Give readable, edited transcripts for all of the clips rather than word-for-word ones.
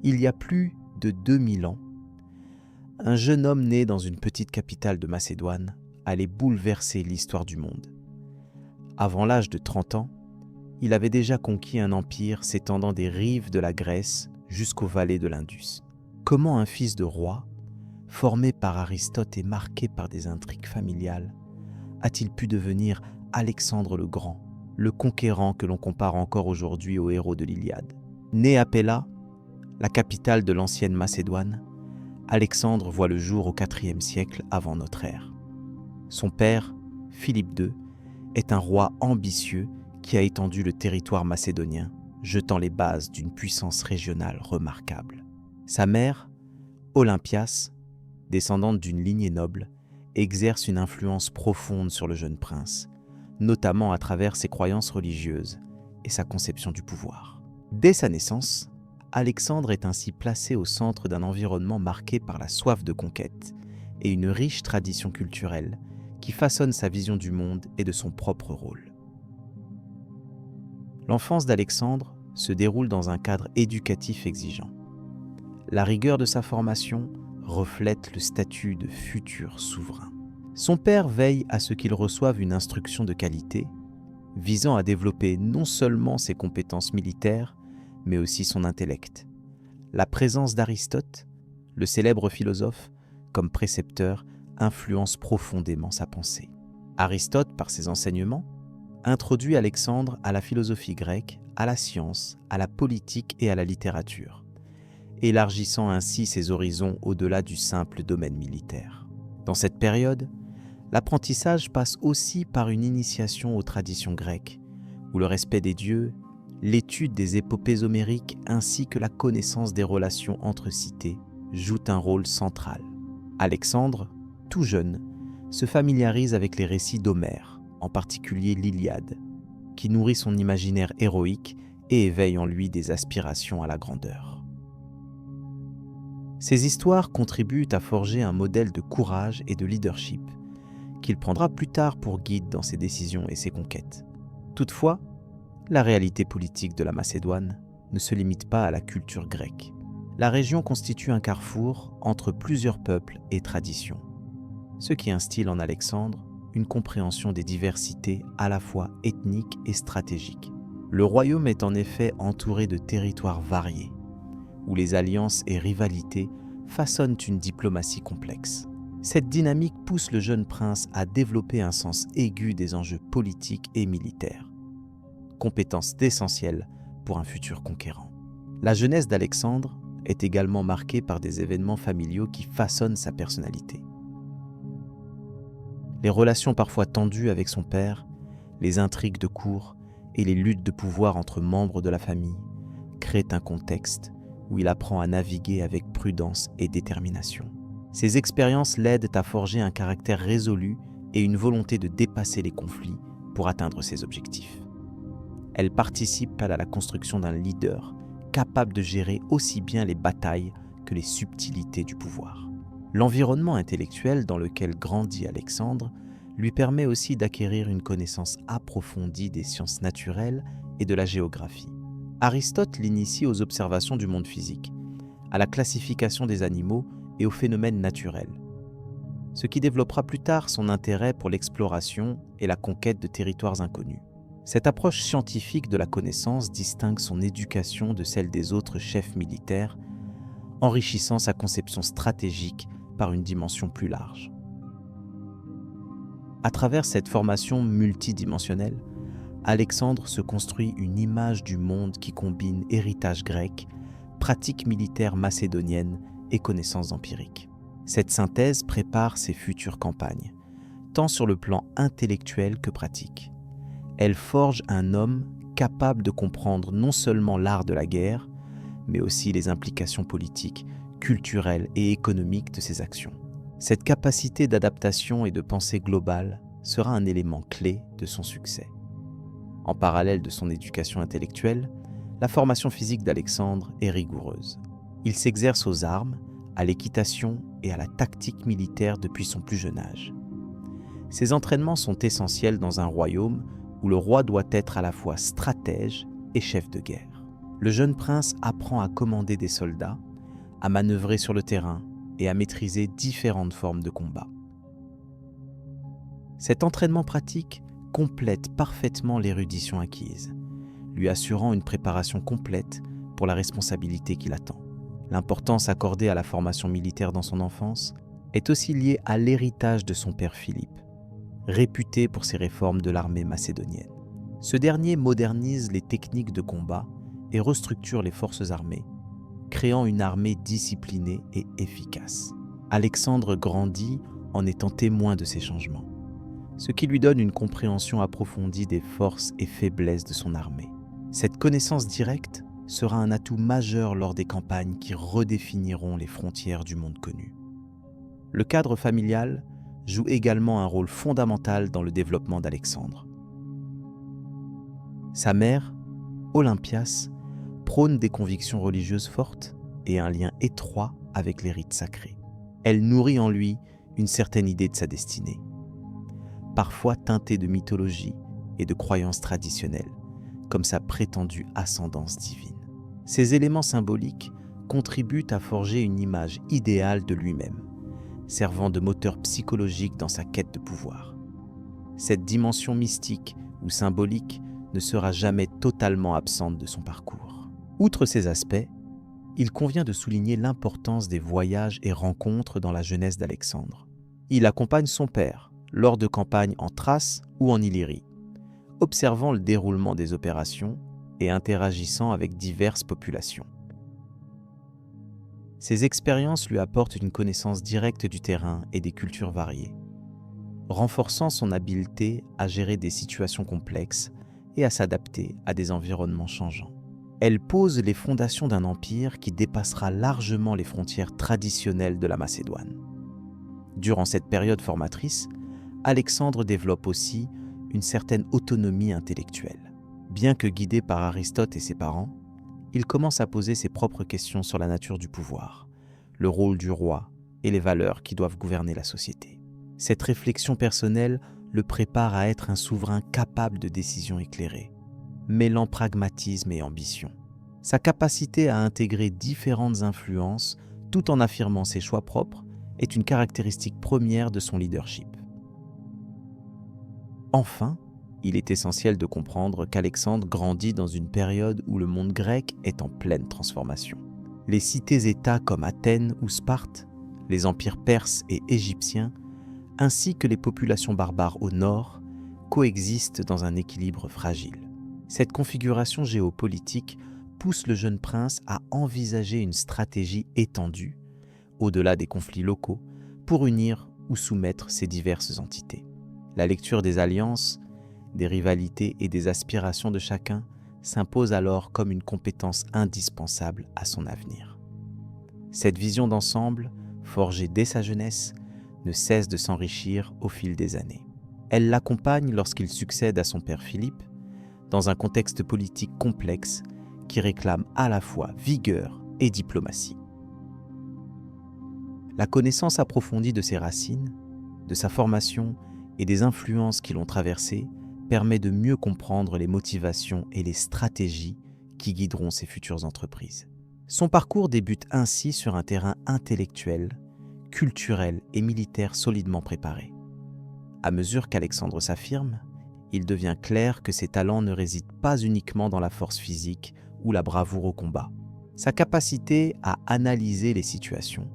Il y a plus de 2000 ans, un jeune homme né dans une petite capitale de Macédoine allait bouleverser l'histoire du monde. Avant l'âge de 30 ans, il avait déjà conquis un empire s'étendant des rives de la Grèce jusqu'aux vallées de l'Indus. Comment un fils de roi, formé par Aristote et marqué par des intrigues familiales, a-t-il pu devenir Alexandre le Grand, le conquérant que l'on compare encore aujourd'hui au héros de l'Iliade? Né à Péla, la capitale de l'ancienne Macédoine, Alexandre voit le jour au IVe siècle avant notre ère. Son père, Philippe II, est un roi ambitieux qui a étendu le territoire macédonien, jetant les bases d'une puissance régionale remarquable. Sa mère, Olympias, descendante d'une lignée noble, exerce une influence profonde sur le jeune prince, notamment à travers ses croyances religieuses et sa conception du pouvoir. Dès sa naissance, Alexandre est ainsi placé au centre d'un environnement marqué par la soif de conquête et une riche tradition culturelle qui façonne sa vision du monde et de son propre rôle. L'enfance d'Alexandre se déroule dans un cadre éducatif exigeant. La rigueur de sa formation reflète le statut de futur souverain. Son père veille à ce qu'il reçoive une instruction de qualité, visant à développer non seulement ses compétences militaires, mais aussi son intellect. La présence d'Aristote, le célèbre philosophe, comme précepteur, influence profondément sa pensée. Aristote, par ses enseignements, introduit Alexandre à la philosophie grecque, à la science, à la politique et à la littérature, élargissant ainsi ses horizons au-delà du simple domaine militaire. Dans cette période, l'apprentissage passe aussi par une initiation aux traditions grecques, où le respect des dieux, l'étude des épopées homériques ainsi que la connaissance des relations entre cités jouent un rôle central. Alexandre, tout jeune, se familiarise avec les récits d'Homère, en particulier l'Iliade, qui nourrit son imaginaire héroïque et éveille en lui des aspirations à la grandeur. Ces histoires contribuent à forger un modèle de courage et de leadership qu'il prendra plus tard pour guide dans ses décisions et ses conquêtes. Toutefois, la réalité politique de la Macédoine ne se limite pas à la culture grecque. La région constitue un carrefour entre plusieurs peuples et traditions, ce qui instille en Alexandre une compréhension des diversités à la fois ethniques et stratégiques. Le royaume est en effet entouré de territoires variés, où les alliances et rivalités façonnent une diplomatie complexe. Cette dynamique pousse le jeune prince à développer un sens aigu des enjeux politiques et militaires, compétence essentielle pour un futur conquérant. La jeunesse d'Alexandre est également marquée par des événements familiaux qui façonnent sa personnalité. Les relations parfois tendues avec son père, les intrigues de cour et les luttes de pouvoir entre membres de la famille créent un contexte où il apprend à naviguer avec prudence et détermination. Ces expériences l'aident à forger un caractère résolu et une volonté de dépasser les conflits pour atteindre ses objectifs. Elle participe à la construction d'un leader capable de gérer aussi bien les batailles que les subtilités du pouvoir. L'environnement intellectuel dans lequel grandit Alexandre lui permet aussi d'acquérir une connaissance approfondie des sciences naturelles et de la géographie. Aristote l'initie aux observations du monde physique, à la classification des animaux et aux phénomènes naturels, ce qui développera plus tard son intérêt pour l'exploration et la conquête de territoires inconnus. Cette approche scientifique de la connaissance distingue son éducation de celle des autres chefs militaires, enrichissant sa conception stratégique par une dimension plus large. À travers cette formation multidimensionnelle, Alexandre se construit une image du monde qui combine héritage grec, pratiques militaires macédoniennes et connaissances empiriques. Cette synthèse prépare ses futures campagnes, tant sur le plan intellectuel que pratique. Elle forge un homme capable de comprendre non seulement l'art de la guerre, mais aussi les implications politiques, culturelles et économiques de ses actions. Cette capacité d'adaptation et de pensée globale sera un élément clé de son succès. En parallèle de son éducation intellectuelle, la formation physique d'Alexandre est rigoureuse. Il s'exerce aux armes, à l'équitation et à la tactique militaire depuis son plus jeune âge. Ces entraînements sont essentiels dans un royaume où le roi doit être à la fois stratège et chef de guerre. Le jeune prince apprend à commander des soldats, à manœuvrer sur le terrain et à maîtriser différentes formes de combat. Cet entraînement pratique complète parfaitement l'érudition acquise, lui assurant une préparation complète pour la responsabilité qui l'attend. L'importance accordée à la formation militaire dans son enfance est aussi liée à l'héritage de son père Philippe, réputé pour ses réformes de l'armée macédonienne. Ce dernier modernise les techniques de combat et restructure les forces armées, créant une armée disciplinée et efficace. Alexandre grandit en étant témoin de ces changements, ce qui lui donne une compréhension approfondie des forces et faiblesses de son armée. Cette connaissance directe sera un atout majeur lors des campagnes qui redéfiniront les frontières du monde connu. Le cadre familial joue également un rôle fondamental dans le développement d'Alexandre. Sa mère, Olympias, prône des convictions religieuses fortes et un lien étroit avec les rites sacrés. Elle nourrit en lui une certaine idée de sa destinée, parfois teintée de mythologie et de croyances traditionnelles, comme sa prétendue ascendance divine. Ces éléments symboliques contribuent à forger une image idéale de lui-même, servant de moteur psychologique dans sa quête de pouvoir. Cette dimension mystique ou symbolique ne sera jamais totalement absente de son parcours. Outre ces aspects, il convient de souligner l'importance des voyages et rencontres dans la jeunesse d'Alexandre. Il accompagne son père lors de campagnes en Thrace ou en Illyrie, observant le déroulement des opérations et interagissant avec diverses populations. Ces expériences lui apportent une connaissance directe du terrain et des cultures variées, renforçant son habileté à gérer des situations complexes et à s'adapter à des environnements changeants. Elle pose les fondations d'un empire qui dépassera largement les frontières traditionnelles de la Macédoine. Durant cette période formatrice, Alexandre développe aussi une certaine autonomie intellectuelle. Bien que guidé par Aristote et ses parents, il commence à poser ses propres questions sur la nature du pouvoir, le rôle du roi et les valeurs qui doivent gouverner la société. Cette réflexion personnelle le prépare à être un souverain capable de décisions éclairées, mêlant pragmatisme et ambition. Sa capacité à intégrer différentes influences tout en affirmant ses choix propres est une caractéristique première de son leadership. Enfin, il est essentiel de comprendre qu'Alexandre grandit dans une période où le monde grec est en pleine transformation. Les cités-États comme Athènes ou Sparte, les empires perses et égyptiens, ainsi que les populations barbares au nord, coexistent dans un équilibre fragile. Cette configuration géopolitique pousse le jeune prince à envisager une stratégie étendue, au-delà des conflits locaux, pour unir ou soumettre ces diverses entités. La lecture des alliances, des rivalités et des aspirations de chacun s'impose alors comme une compétence indispensable à son avenir. Cette vision d'ensemble, forgée dès sa jeunesse, ne cesse de s'enrichir au fil des années. Elle l'accompagne lorsqu'il succède à son père Philippe, dans un contexte politique complexe qui réclame à la fois vigueur et diplomatie. La connaissance approfondie de ses racines, de sa formation et des influences qui l'ont traversé permet de mieux comprendre les motivations et les stratégies qui guideront ses futures entreprises. Son parcours débute ainsi sur un terrain intellectuel, culturel et militaire solidement préparé. À mesure qu'Alexandre s'affirme, il devient clair que ses talents ne résident pas uniquement dans la force physique ou la bravoure au combat. Sa capacité à analyser les situations,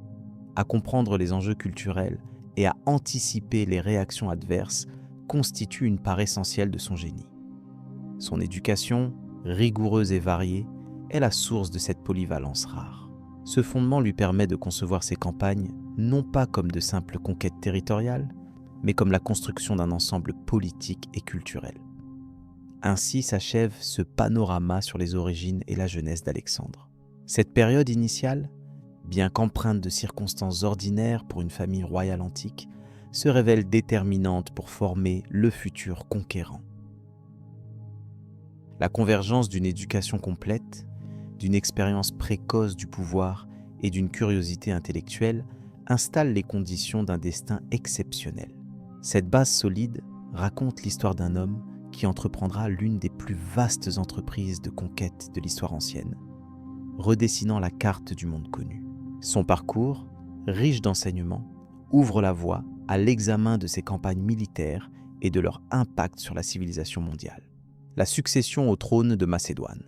à comprendre les enjeux culturels et à anticiper les réactions adverses constitue une part essentielle de son génie. Son éducation, rigoureuse et variée, est la source de cette polyvalence rare. Ce fondement lui permet de concevoir ses campagnes non pas comme de simples conquêtes territoriales, mais comme la construction d'un ensemble politique et culturel. Ainsi s'achève ce panorama sur les origines et la jeunesse d'Alexandre. Cette période initiale, bien qu'empreinte de circonstances ordinaires pour une famille royale antique, se révèle déterminante pour former le futur conquérant. La convergence d'une éducation complète, d'une expérience précoce du pouvoir et d'une curiosité intellectuelle installe les conditions d'un destin exceptionnel. Cette base solide raconte l'histoire d'un homme qui entreprendra l'une des plus vastes entreprises de conquête de l'histoire ancienne, redessinant la carte du monde connu. Son parcours, riche d'enseignements, ouvre la voie à l'examen de ses campagnes militaires et de leur impact sur la civilisation mondiale. La succession au trône de Macédoine.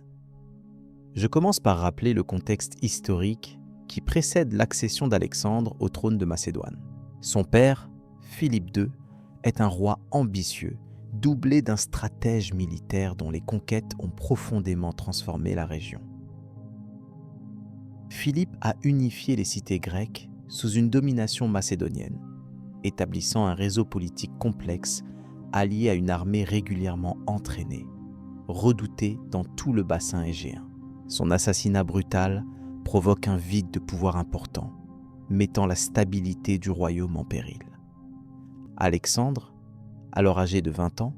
Je commence par rappeler le contexte historique qui précède l'accession d'Alexandre au trône de Macédoine. Son père, Philippe II, est un roi ambitieux, doublé d'un stratège militaire dont les conquêtes ont profondément transformé la région. Philippe a unifié les cités grecques sous une domination macédonienne, établissant un réseau politique complexe allié à une armée régulièrement entraînée, redoutée dans tout le bassin égéen. Son assassinat brutal provoque un vide de pouvoir important, mettant la stabilité du royaume en péril. Alexandre, alors âgé de 20 ans,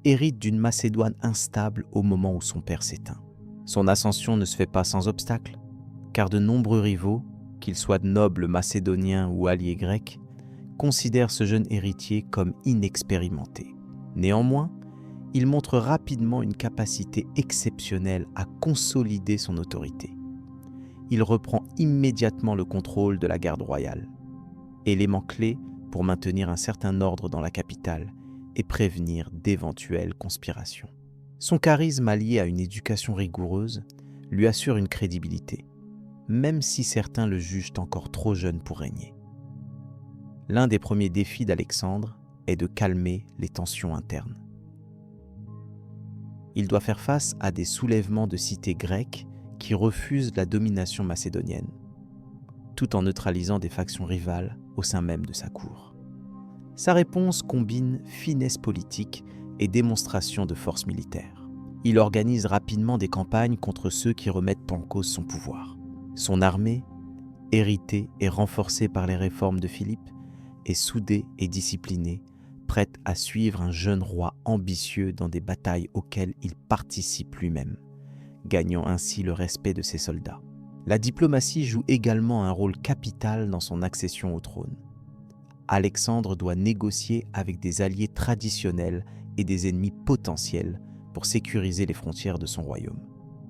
hérite d'une Macédoine instable au moment où son père s'éteint. Son ascension ne se fait pas sans obstacle, car de nombreux rivaux, qu'ils soient nobles macédoniens ou alliés grecs, considèrent ce jeune héritier comme inexpérimenté. Néanmoins, il montre rapidement une capacité exceptionnelle à consolider son autorité. Il reprend immédiatement le contrôle de la garde royale, élément clé pour maintenir un certain ordre dans la capitale et prévenir d'éventuelles conspirations. Son charisme allié à une éducation rigoureuse lui assure une crédibilité, même si certains le jugent encore trop jeune pour régner. L'un des premiers défis d'Alexandre est de calmer les tensions internes. Il doit faire face à des soulèvements de cités grecques qui refusent la domination macédonienne, tout en neutralisant des factions rivales au sein même de sa cour. Sa réponse combine finesse politique et démonstration de force militaire. Il organise rapidement des campagnes contre ceux qui remettent en cause son pouvoir. Son armée, héritée et renforcée par les réformes de Philippe, est soudée et disciplinée, prête à suivre un jeune roi ambitieux dans des batailles auxquelles il participe lui-même, gagnant ainsi le respect de ses soldats. La diplomatie joue également un rôle capital dans son accession au trône. Alexandre doit négocier avec des alliés traditionnels et des ennemis potentiels pour sécuriser les frontières de son royaume.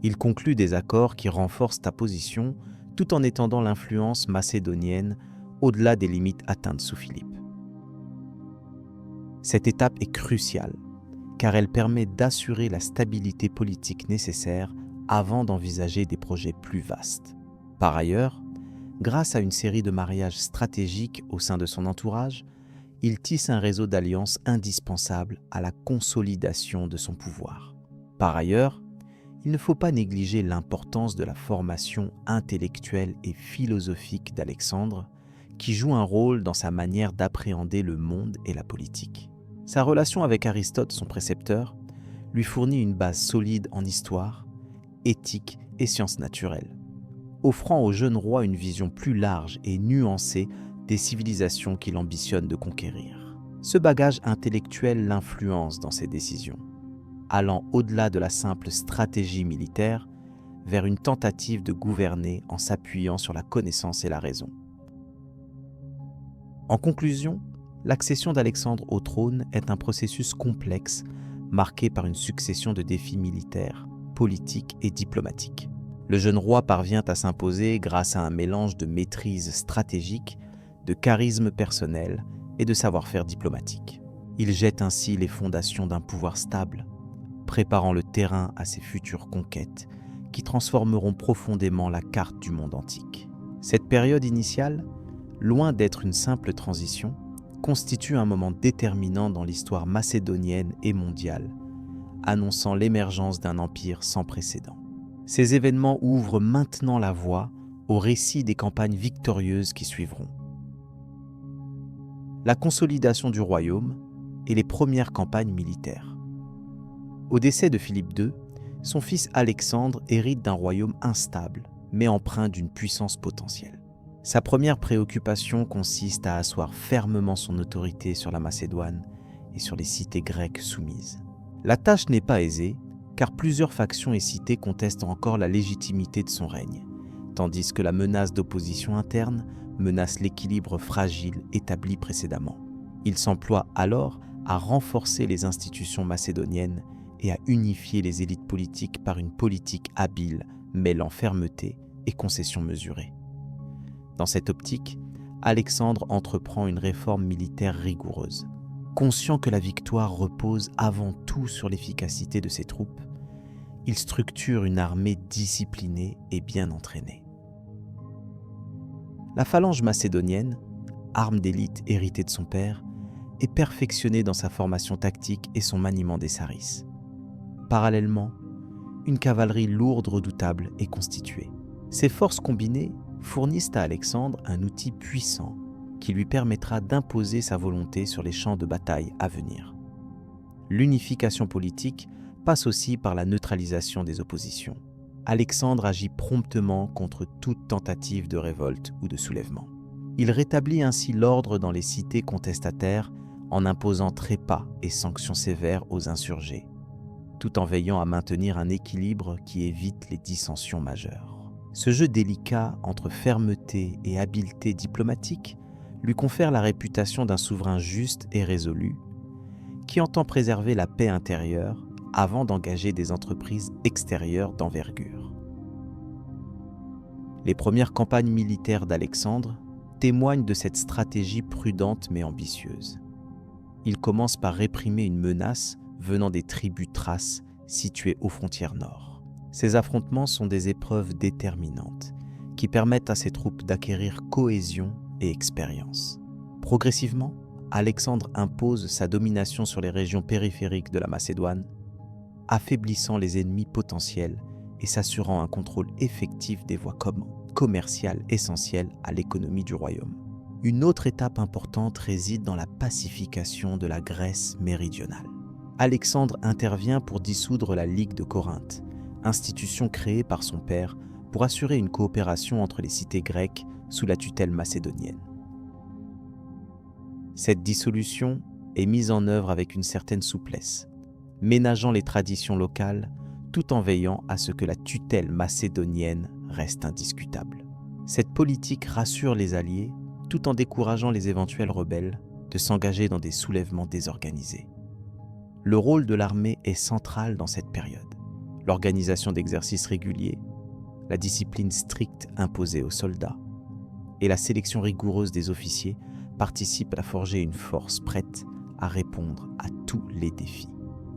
Il conclut des accords qui renforcent sa position tout en étendant l'influence macédonienne au-delà des limites atteintes sous Philippe. Cette étape est cruciale, car elle permet d'assurer la stabilité politique nécessaire avant d'envisager des projets plus vastes. Par ailleurs, grâce à une série de mariages stratégiques au sein de son entourage, il tisse un réseau d'alliances indispensable à la consolidation de son pouvoir. Par ailleurs, il ne faut pas négliger l'importance de la formation intellectuelle et philosophique d'Alexandre, qui joue un rôle dans sa manière d'appréhender le monde et la politique. Sa relation avec Aristote, son précepteur, lui fournit une base solide en histoire, éthique et sciences naturelles, offrant au jeune roi une vision plus large et nuancée des civilisations qu'il ambitionne de conquérir. Ce bagage intellectuel l'influence dans ses décisions, allant au-delà de la simple stratégie militaire vers une tentative de gouverner en s'appuyant sur la connaissance et la raison. En conclusion, l'accession d'Alexandre au trône est un processus complexe marqué par une succession de défis militaires, politiques et diplomatiques. Le jeune roi parvient à s'imposer grâce à un mélange de maîtrise stratégique, de charisme personnel et de savoir-faire diplomatique. Il jette ainsi les fondations d'un pouvoir stable, préparant le terrain à ses futures conquêtes qui transformeront profondément la carte du monde antique. Cette période initiale, loin d'être une simple transition, constitue un moment déterminant dans l'histoire macédonienne et mondiale, annonçant l'émergence d'un empire sans précédent. Ces événements ouvrent maintenant la voie au récit des campagnes victorieuses qui suivront. La consolidation du royaume et les premières campagnes militaires. Au décès de Philippe II, son fils Alexandre hérite d'un royaume instable, mais empreint d'une puissance potentielle. Sa première préoccupation consiste à asseoir fermement son autorité sur la Macédoine et sur les cités grecques soumises. La tâche n'est pas aisée, car plusieurs factions et cités contestent encore la légitimité de son règne, tandis que la menace d'opposition interne menace l'équilibre fragile établi précédemment. Il s'emploie alors à renforcer les institutions macédoniennes et à unifier les élites politiques par une politique habile mêlant fermeté et concessions mesurées. Dans cette optique, Alexandre entreprend une réforme militaire rigoureuse. Conscient que la victoire repose avant tout sur l'efficacité de ses troupes, il structure une armée disciplinée et bien entraînée. La phalange macédonienne, arme d'élite héritée de son père, est perfectionnée dans sa formation tactique et son maniement des sarisses. Parallèlement, une cavalerie lourde redoutable est constituée. Ces forces combinées fournissent à Alexandre un outil puissant qui lui permettra d'imposer sa volonté sur les champs de bataille à venir. L'unification politique passe aussi par la neutralisation des oppositions. Alexandre agit promptement contre toute tentative de révolte ou de soulèvement. Il rétablit ainsi l'ordre dans les cités contestataires en imposant trépas et sanctions sévères aux insurgés, tout en veillant à maintenir un équilibre qui évite les dissensions majeures. Ce jeu délicat entre fermeté et habileté diplomatique lui confère la réputation d'un souverain juste et résolu, qui entend préserver la paix intérieure avant d'engager des entreprises extérieures d'envergure. Les premières campagnes militaires d'Alexandre témoignent de cette stratégie prudente mais ambitieuse. Il commence par réprimer une menace venant des tribus thraces situées aux frontières nord. Ces affrontements sont des épreuves déterminantes qui permettent à ses troupes d'acquérir cohésion et expérience. Progressivement, Alexandre impose sa domination sur les régions périphériques de la Macédoine, affaiblissant les ennemis potentiels et s'assurant un contrôle effectif des voies commerciales essentielles à l'économie du royaume. Une autre étape importante réside dans la pacification de la Grèce méridionale. Alexandre intervient pour dissoudre la Ligue de Corinthe, institution créée par son père pour assurer une coopération entre les cités grecques sous la tutelle macédonienne. Cette dissolution est mise en œuvre avec une certaine souplesse, ménageant les traditions locales tout en veillant à ce que la tutelle macédonienne reste indiscutable. Cette politique rassure les alliés tout en décourageant les éventuels rebelles de s'engager dans des soulèvements désorganisés. Le rôle de l'armée est central dans cette période. L'organisation d'exercices réguliers, la discipline stricte imposée aux soldats et la sélection rigoureuse des officiers participent à forger une force prête à répondre à tous les défis.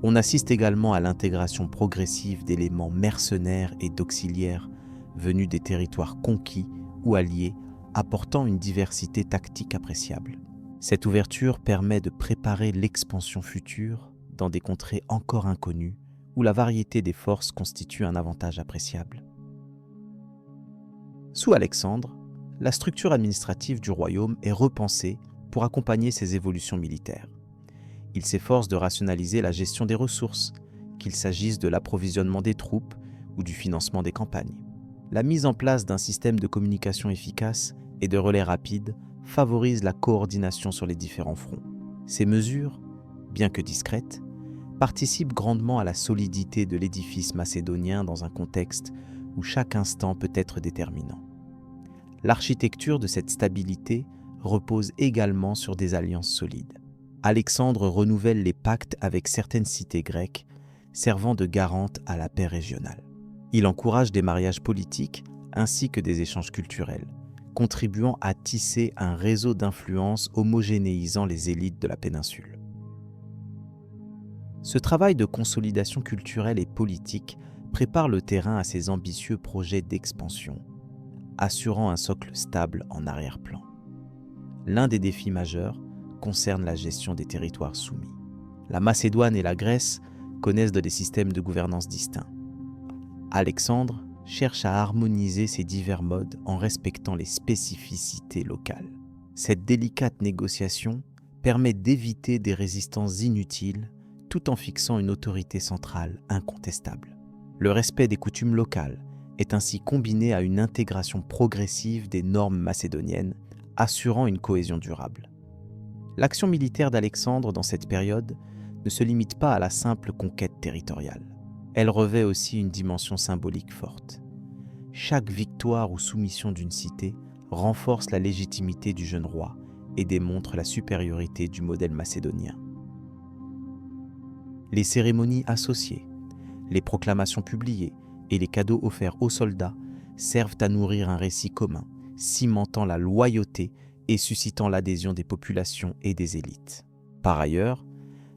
On assiste également à l'intégration progressive d'éléments mercenaires et d'auxiliaires venus des territoires conquis ou alliés, apportant une diversité tactique appréciable. Cette ouverture permet de préparer l'expansion future dans des contrées encore inconnues où la variété des forces constitue un avantage appréciable. Sous Alexandre, la structure administrative du royaume est repensée pour accompagner ces évolutions militaires. Il s'efforce de rationaliser la gestion des ressources, qu'il s'agisse de l'approvisionnement des troupes ou du financement des campagnes. La mise en place d'un système de communication efficace et de relais rapides favorise la coordination sur les différents fronts. Ces mesures, bien que discrètes, participent grandement à la solidité de l'édifice macédonien dans un contexte où chaque instant peut être déterminant. L'architecture de cette stabilité repose également sur des alliances solides. Alexandre renouvelle les pactes avec certaines cités grecques, servant de garante à la paix régionale. Il encourage des mariages politiques ainsi que des échanges culturels, contribuant à tisser un réseau d'influence homogénéisant les élites de la péninsule. Ce travail de consolidation culturelle et politique prépare le terrain à ses ambitieux projets d'expansion, assurant un socle stable en arrière-plan. L'un des défis majeurs concerne la gestion des territoires soumis. La Macédoine et la Grèce connaissent des systèmes de gouvernance distincts. Alexandre cherche à harmoniser ces divers modes en respectant les spécificités locales. Cette délicate négociation permet d'éviter des résistances inutiles tout en fixant une autorité centrale incontestable. Le respect des coutumes locales est ainsi combiné à une intégration progressive des normes macédoniennes, assurant une cohésion durable. L'action militaire d'Alexandre dans cette période ne se limite pas à la simple conquête territoriale. Elle revêt aussi une dimension symbolique forte. Chaque victoire ou soumission d'une cité renforce la légitimité du jeune roi et démontre la supériorité du modèle macédonien. Les cérémonies associées, les proclamations publiées et les cadeaux offerts aux soldats servent à nourrir un récit commun, cimentant la loyauté et suscitant l'adhésion des populations et des élites. Par ailleurs,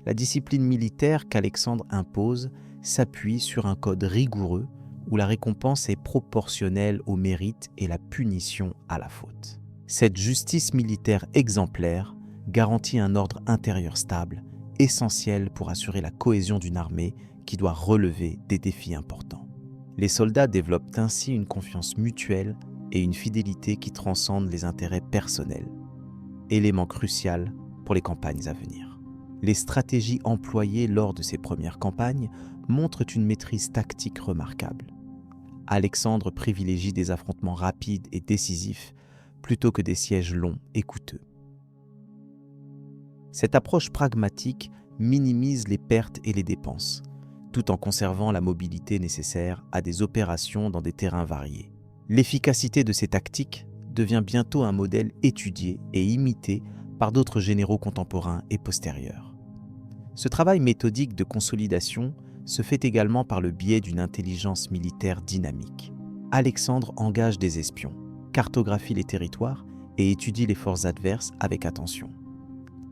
la discipline militaire qu'Alexandre impose s'appuie sur un code rigoureux où la récompense est proportionnelle au mérite et la punition à la faute. Cette justice militaire exemplaire garantit un ordre intérieur stable, essentiel pour assurer la cohésion d'une armée qui doit relever des défis importants. Les soldats développent ainsi une confiance mutuelle et une fidélité qui transcendent les intérêts personnels, élément crucial pour les campagnes à venir. Les stratégies employées lors de ces premières campagnes montrent une maîtrise tactique remarquable. Alexandre privilégie des affrontements rapides et décisifs plutôt que des sièges longs et coûteux. Cette approche pragmatique minimise les pertes et les dépenses, tout en conservant la mobilité nécessaire à des opérations dans des terrains variés. L'efficacité de ces tactiques devient bientôt un modèle étudié et imité par d'autres généraux contemporains et postérieurs. Ce travail méthodique de consolidation se fait également par le biais d'une intelligence militaire dynamique. Alexandre engage des espions, cartographie les territoires et étudie les forces adverses avec attention.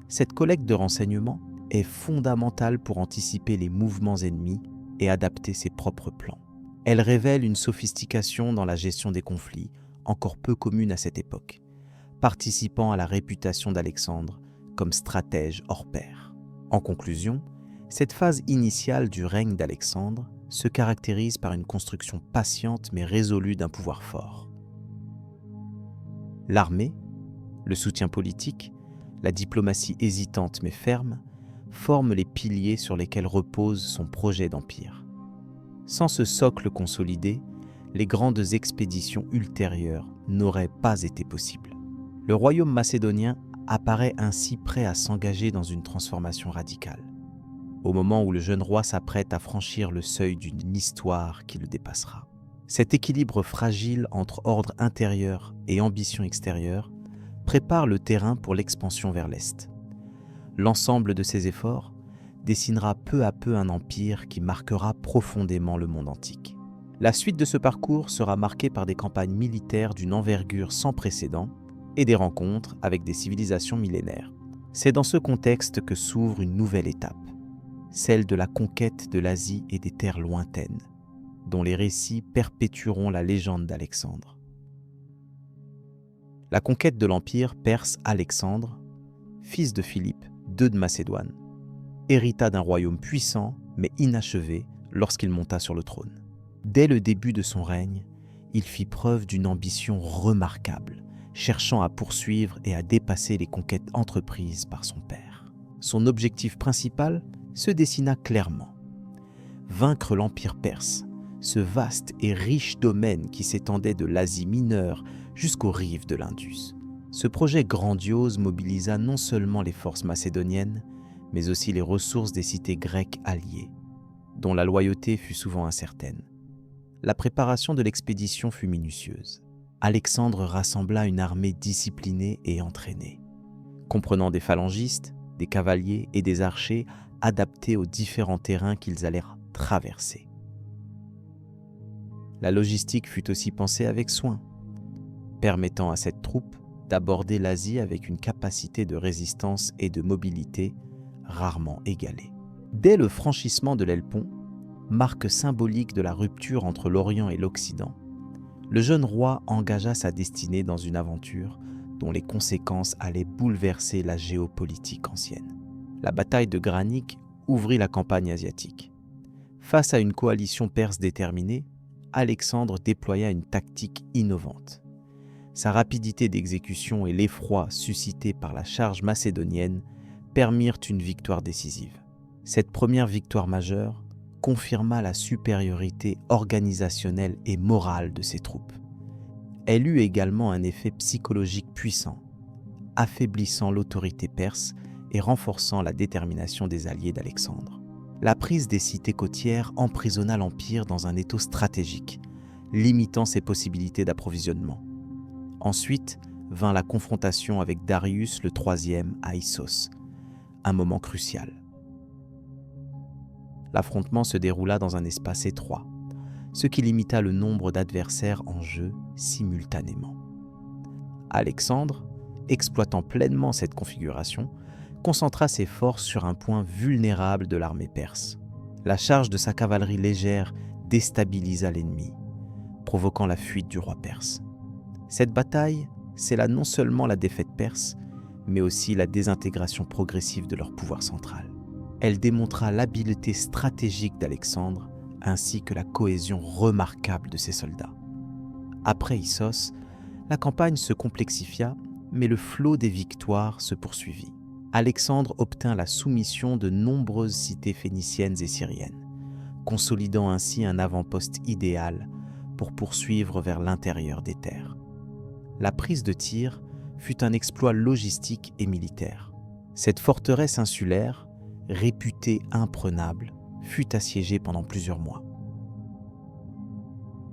Cette collecte de renseignements est fondamentale pour anticiper les mouvements ennemis et adapter ses propres plans. Elle révèle une sophistication dans la gestion des conflits, encore peu commune à cette époque, participant à la réputation d'Alexandre comme stratège hors pair. En conclusion, cette phase initiale du règne d'Alexandre se caractérise par une construction patiente mais résolue d'un pouvoir fort. L'armée, le soutien politique, la diplomatie hésitante mais ferme, forment les piliers sur lesquels repose son projet d'empire. Sans ce socle consolidé, les grandes expéditions ultérieures n'auraient pas été possibles. Le royaume macédonien apparaît ainsi prêt à s'engager dans une transformation radicale, au moment où le jeune roi s'apprête à franchir le seuil d'une histoire qui le dépassera. Cet équilibre fragile entre ordre intérieur et ambition extérieure prépare le terrain pour l'expansion vers l'Est. L'ensemble de ces efforts dessinera peu à peu un empire qui marquera profondément le monde antique. La suite de ce parcours sera marquée par des campagnes militaires d'une envergure sans précédent et des rencontres avec des civilisations millénaires. C'est dans ce contexte que s'ouvre une nouvelle étape, celle de la conquête de l'Asie et des terres lointaines, dont les récits perpétueront la légende d'Alexandre. La conquête de l'empire perse Alexandre, fils de Philippe, II de Macédoine, hérita d'un royaume puissant mais inachevé lorsqu'il monta sur le trône. Dès le début de son règne, il fit preuve d'une ambition remarquable, cherchant à poursuivre et à dépasser les conquêtes entreprises par son père. Son objectif principal se dessina clairement: vaincre l'empire perse, ce vaste et riche domaine qui s'étendait de l'Asie mineure jusqu'aux rives de l'Indus. Ce projet grandiose mobilisa non seulement les forces macédoniennes, mais aussi les ressources des cités grecques alliées, dont la loyauté fut souvent incertaine. La préparation de l'expédition fut minutieuse. Alexandre rassembla une armée disciplinée et entraînée, comprenant des phalangistes, des cavaliers et des archers adaptés aux différents terrains qu'ils allèrent traverser. La logistique fut aussi pensée avec soin, permettant à cette troupe d'aborder l'Asie avec une capacité de résistance et de mobilité rarement égalée. Dès le franchissement de l'Helpont, marque symbolique de la rupture entre l'Orient et l'Occident, le jeune roi engagea sa destinée dans une aventure dont les conséquences allaient bouleverser la géopolitique ancienne. La bataille de Granique ouvrit la campagne asiatique. Face à une coalition perse déterminée, Alexandre déploya une tactique innovante. Sa rapidité d'exécution et l'effroi suscité par la charge macédonienne permirent une victoire décisive. Cette première victoire majeure confirma la supériorité organisationnelle et morale de ses troupes. Elle eut également un effet psychologique puissant, affaiblissant l'autorité perse et renforçant la détermination des alliés d'Alexandre. La prise des cités côtières emprisonna l'Empire dans un étau stratégique, limitant ses possibilités d'approvisionnement. Ensuite vint la confrontation avec Darius le IIIe à Issos, un moment crucial. L'affrontement se déroula dans un espace étroit, ce qui limita le nombre d'adversaires en jeu simultanément. Alexandre, exploitant pleinement cette configuration, concentra ses forces sur un point vulnérable de l'armée perse. La charge de sa cavalerie légère déstabilisa l'ennemi, provoquant la fuite du roi perse. Cette bataille scella non seulement la défaite perse, mais aussi la désintégration progressive de leur pouvoir central. Elle démontra l'habileté stratégique d'Alexandre ainsi que la cohésion remarquable de ses soldats. Après Issos, la campagne se complexifia, mais le flot des victoires se poursuivit. Alexandre obtint la soumission de nombreuses cités phéniciennes et syriennes, consolidant ainsi un avant-poste idéal pour poursuivre vers l'intérieur des terres. La prise de Tyr fut un exploit logistique et militaire. Cette forteresse insulaire, réputée imprenable, fut assiégée pendant plusieurs mois.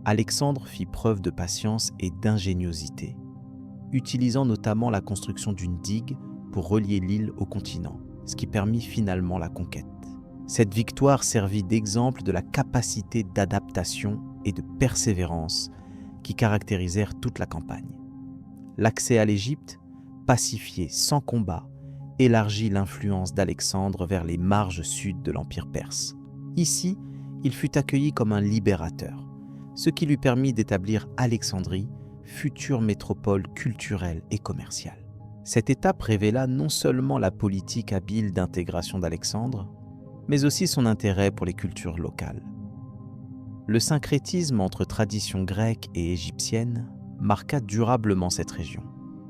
Alexandre fit preuve de patience et d'ingéniosité, utilisant notamment la construction d'une digue pour relier l'île au continent, ce qui permit finalement la conquête. Cette victoire servit d'exemple de la capacité d'adaptation et de persévérance qui caractérisèrent toute la campagne. L'accès à l'Égypte, pacifié sans combat, élargit l'influence d'Alexandre vers les marges sud de l'Empire perse. Ici, il fut accueilli comme un libérateur, ce qui lui permit d'établir Alexandrie, future métropole culturelle et commerciale. Cette étape révéla non seulement la politique habile d'intégration d'Alexandre, mais aussi son intérêt pour les cultures locales. Le syncrétisme entre traditions grecques et égyptiennes marqua durablement cette région.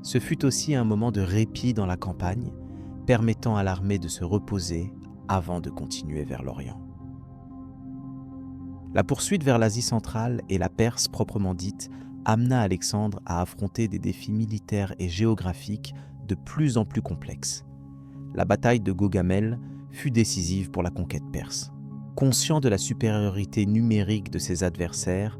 Ce fut aussi un moment de répit dans la campagne, permettant à l'armée de se reposer avant de continuer vers l'Orient. La poursuite vers l'Asie centrale et la Perse proprement dite amena Alexandre à affronter des défis militaires et géographiques de plus en plus complexes. La bataille de Gaugamel fut décisive pour la conquête perse. Conscient de la supériorité numérique de ses adversaires,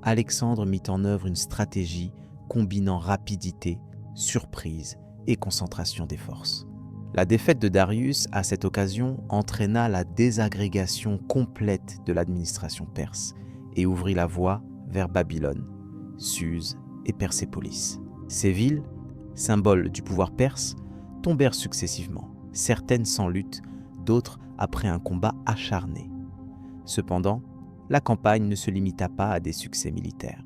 Alexandre mit en œuvre une stratégie combinant rapidité, surprise et concentration des forces. La défaite de Darius, à cette occasion, entraîna la désagrégation complète de l'administration perse et ouvrit la voie vers Babylone, Suse et Persépolis. Ces villes, symboles du pouvoir perse, tombèrent successivement, certaines sans lutte, d'autres après un combat acharné. Cependant, la campagne ne se limita pas à des succès militaires.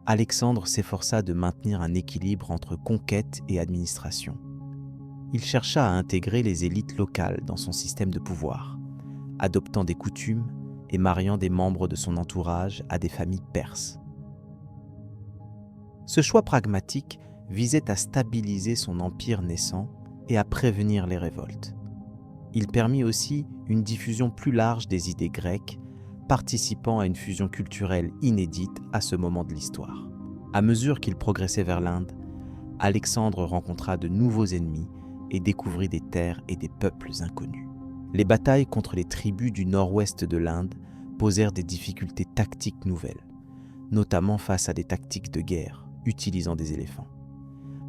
Alexandre s'efforça de maintenir un équilibre entre conquête et administration. Il chercha à intégrer les élites locales dans son système de pouvoir, adoptant des coutumes et mariant des membres de son entourage à des familles perses. Ce choix pragmatique visait à stabiliser son empire naissant et à prévenir les révoltes. Il permit aussi une diffusion plus large des idées grecques, participant à une fusion culturelle inédite à ce moment de l'histoire. À mesure qu'il progressait vers l'Inde, Alexandre rencontra de nouveaux ennemis et découvrit des terres et des peuples inconnus. Les batailles contre les tribus du nord-ouest de l'Inde posèrent des difficultés tactiques nouvelles, notamment face à des tactiques de guerre utilisant des éléphants.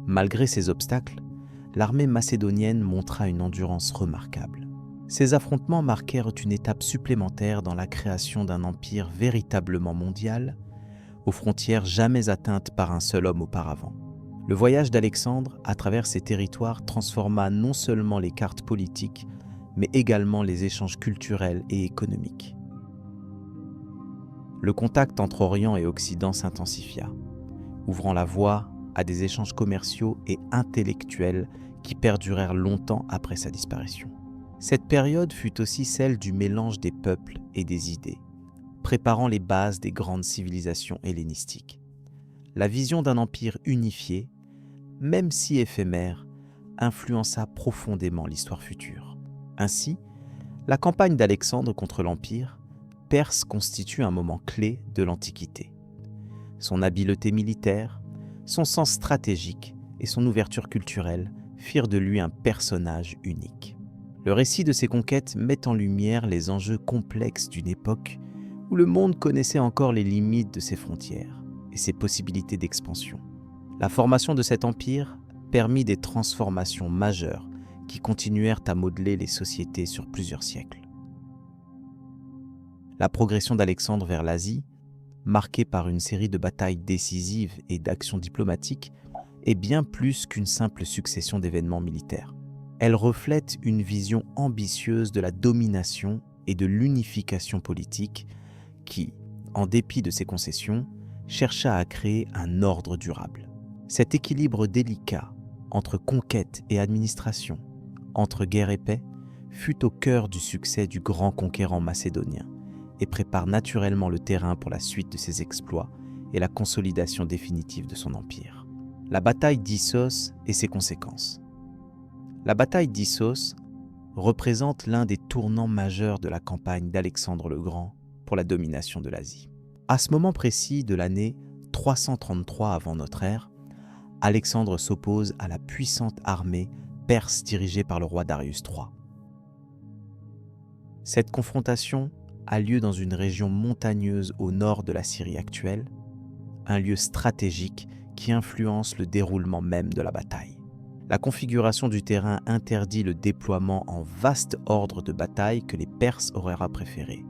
Malgré ces obstacles, l'armée macédonienne montra une endurance remarquable. Ces affrontements marquèrent une étape supplémentaire dans la création d'un empire véritablement mondial, aux frontières jamais atteintes par un seul homme auparavant. Le voyage d'Alexandre à travers ces territoires transforma non seulement les cartes politiques, mais également les échanges culturels et économiques. Le contact entre Orient et Occident s'intensifia, ouvrant la voie à des échanges commerciaux et intellectuels qui perdurèrent longtemps après sa disparition. Cette période fut aussi celle du mélange des peuples et des idées, préparant les bases des grandes civilisations hellénistiques. La vision d'un empire unifié, même si éphémère, influença profondément l'histoire future. Ainsi, la campagne d'Alexandre contre l'Empire perse constitue un moment clé de l'Antiquité. Son habileté militaire, son sens stratégique et son ouverture culturelle firent de lui un personnage unique. Le récit de ses conquêtes met en lumière les enjeux complexes d'une époque où le monde connaissait encore les limites de ses frontières et ses possibilités d'expansion. La formation de cet empire permit des transformations majeures qui continuèrent à modeler les sociétés sur plusieurs siècles. La progression d'Alexandre vers l'Asie, marquée par une série de batailles décisives et d'actions diplomatiques, est bien plus qu'une simple succession d'événements militaires. Elle reflète une vision ambitieuse de la domination et de l'unification politique qui, en dépit de ses concessions, chercha à créer un ordre durable. Cet équilibre délicat entre conquête et administration, entre guerre et paix, fut au cœur du succès du grand conquérant macédonien et prépare naturellement le terrain pour la suite de ses exploits et la consolidation définitive de son empire. La bataille d'Issos et ses conséquences. La bataille d'Issos représente l'un des tournants majeurs de la campagne d'Alexandre le Grand pour la domination de l'Asie. À ce moment précis de l'année 333 avant notre ère, Alexandre s'oppose à la puissante armée perse dirigée par le roi Darius III. Cette confrontation a lieu dans une région montagneuse au nord de la Syrie actuelle, un lieu stratégique qui influence le déroulement même de la bataille. La configuration du terrain interdit le déploiement en vaste ordre de bataille que les Perses auraient préféré,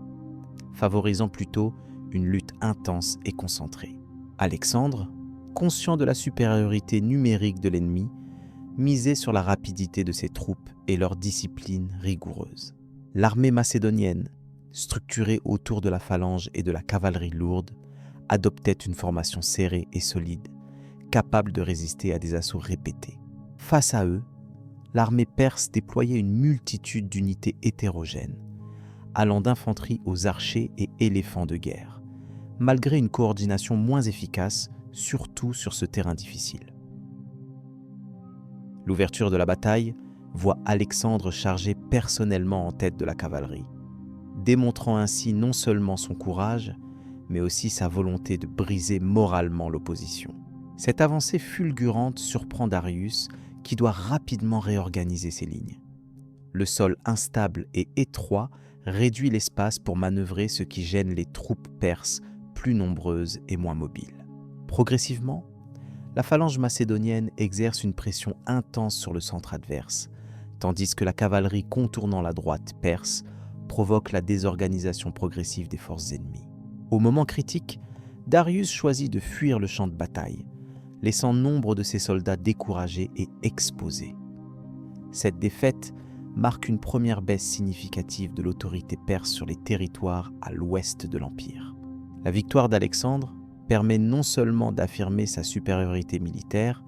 favorisant plutôt une lutte intense et concentrée. Alexandre, conscient de la supériorité numérique de l'ennemi, misait sur la rapidité de ses troupes et leur discipline rigoureuse. L'armée macédonienne, structurée autour de la phalange et de la cavalerie lourde, adoptait une formation serrée et solide, capable de résister à des assauts répétés. Face à eux, l'armée perse déployait une multitude d'unités hétérogènes, allant d'infanterie aux archers et éléphants de guerre, malgré une coordination moins efficace, surtout sur ce terrain difficile. L'ouverture de la bataille voit Alexandre charger personnellement en tête de la cavalerie, démontrant ainsi non seulement son courage, mais aussi sa volonté de briser moralement l'opposition. Cette avancée fulgurante surprend Darius, qui doit rapidement réorganiser ses lignes. Le sol instable et étroit réduit l'espace pour manœuvrer, ce qui gêne les troupes perses plus nombreuses et moins mobiles. Progressivement, la phalange macédonienne exerce une pression intense sur le centre adverse, tandis que la cavalerie contournant la droite perse provoque la désorganisation progressive des forces ennemies. Au moment critique, Darius choisit de fuir le champ de bataille, laissant nombre de ses soldats découragés et exposés. Cette défaite marque une première baisse significative de l'autorité perse sur les territoires à l'ouest de l'Empire. La victoire d'Alexandre permet non seulement d'affirmer sa supériorité militaire,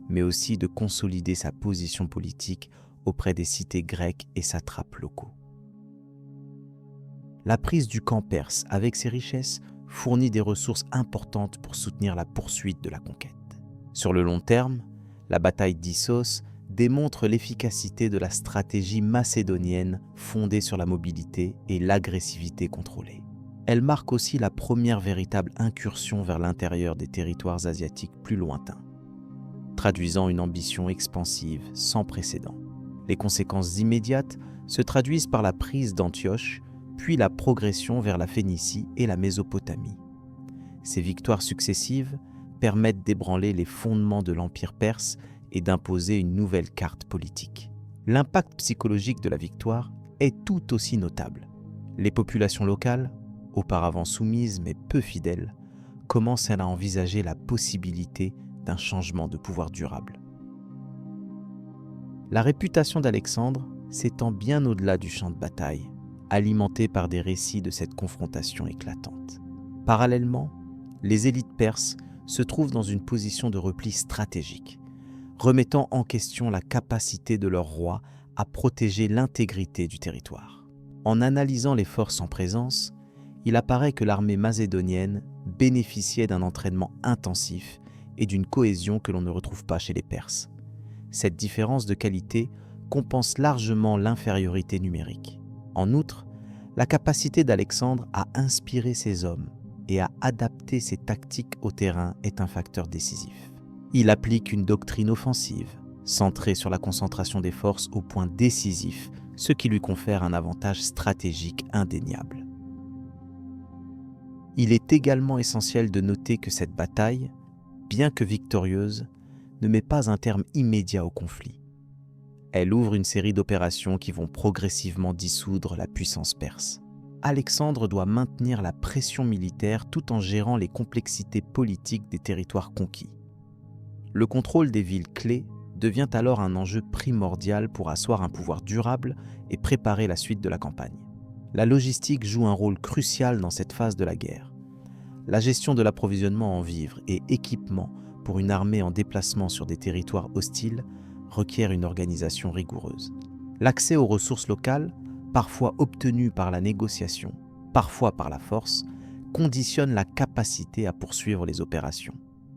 mais aussi de consolider sa position politique auprès des cités grecques et satrapes locaux. La prise du camp perse avec ses richesses fournit des ressources importantes pour soutenir la poursuite de la conquête. Sur le long terme, la bataille d'Issos démontre l'efficacité de la stratégie macédonienne fondée sur la mobilité et l'agressivité contrôlée. Elle marque aussi la première véritable incursion vers l'intérieur des territoires asiatiques plus lointains, traduisant une ambition expansive sans précédent. Les conséquences immédiates se traduisent par la prise d'Antioche, puis la progression vers la Phénicie et la Mésopotamie. Ces victoires successives permettent d'ébranler les fondements de l'Empire perse et d'imposer une nouvelle carte politique. L'impact psychologique de la victoire est tout aussi notable. Les populations locales, auparavant soumises mais peu fidèles, commencent à envisager la possibilité d'un changement de pouvoir durable. La réputation d'Alexandre s'étend bien au-delà du champ de bataille, alimentée par des récits de cette confrontation éclatante. Parallèlement, les élites perses se trouvent dans une position de repli stratégique, remettant en question la capacité de leur roi à protéger l'intégrité du territoire. En analysant les forces en présence, il apparaît que l'armée macédonienne bénéficiait d'un entraînement intensif et d'une cohésion que l'on ne retrouve pas chez les Perses. Cette différence de qualité compense largement l'infériorité numérique. En outre, la capacité d'Alexandre à inspirer ses hommes et à adapter ses tactiques au terrain est un facteur décisif. Il applique une doctrine offensive, centrée sur la concentration des forces au point décisif, ce qui lui confère un avantage stratégique indéniable. Il est également essentiel de noter que cette bataille, bien que victorieuse, ne met pas un terme immédiat au conflit. Elle ouvre une série d'opérations qui vont progressivement dissoudre la puissance perse. Alexandre doit maintenir la pression militaire tout en gérant les complexités politiques des territoires conquis. Le contrôle des villes clés devient alors un enjeu primordial pour asseoir un pouvoir durable et préparer la suite de la campagne. La logistique joue un rôle crucial dans cette phase de la guerre. La gestion de l'approvisionnement en vivres et équipements pour une armée en déplacement sur des territoires hostiles requiert une organisation rigoureuse. L'accès aux ressources locales, parfois obtenues par la négociation, parfois par la force, conditionne la capacité à poursuivre les opérations.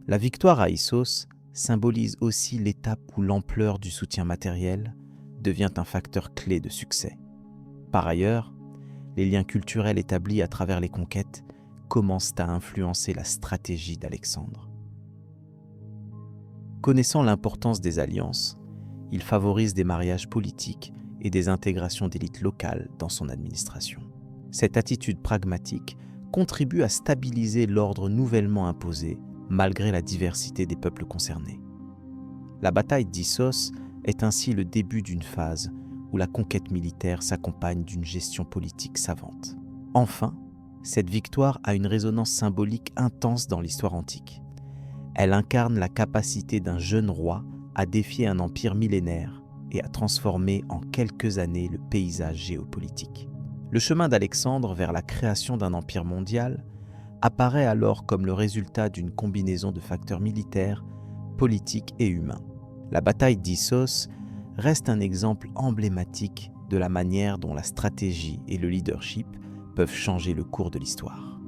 La victoire à Issos symbolise aussi l'étape où l'ampleur du soutien matériel devient un facteur clé de succès. Par ailleurs, les liens culturels établis à travers les conquêtes commencent à influencer la stratégie d'Alexandre. Connaissant l'importance des alliances, il favorise des mariages politiques et des intégrations d'élites locales dans son administration. Cette attitude pragmatique contribue à stabiliser l'ordre nouvellement imposé malgré la diversité des peuples concernés. La bataille d'Issos est ainsi le début d'une phase où la conquête militaire s'accompagne d'une gestion politique savante. Enfin, cette victoire a une résonance symbolique intense dans l'histoire antique. Elle incarne la capacité d'un jeune roi à défier un empire millénaire et à transformer en quelques années le paysage géopolitique. Le chemin d'Alexandre vers la création d'un empire mondial apparaît alors comme le résultat d'une combinaison de facteurs militaires, politiques et humains. La bataille d'Issos reste un exemple emblématique de la manière dont la stratégie et le leadership peuvent changer le cours de l'histoire.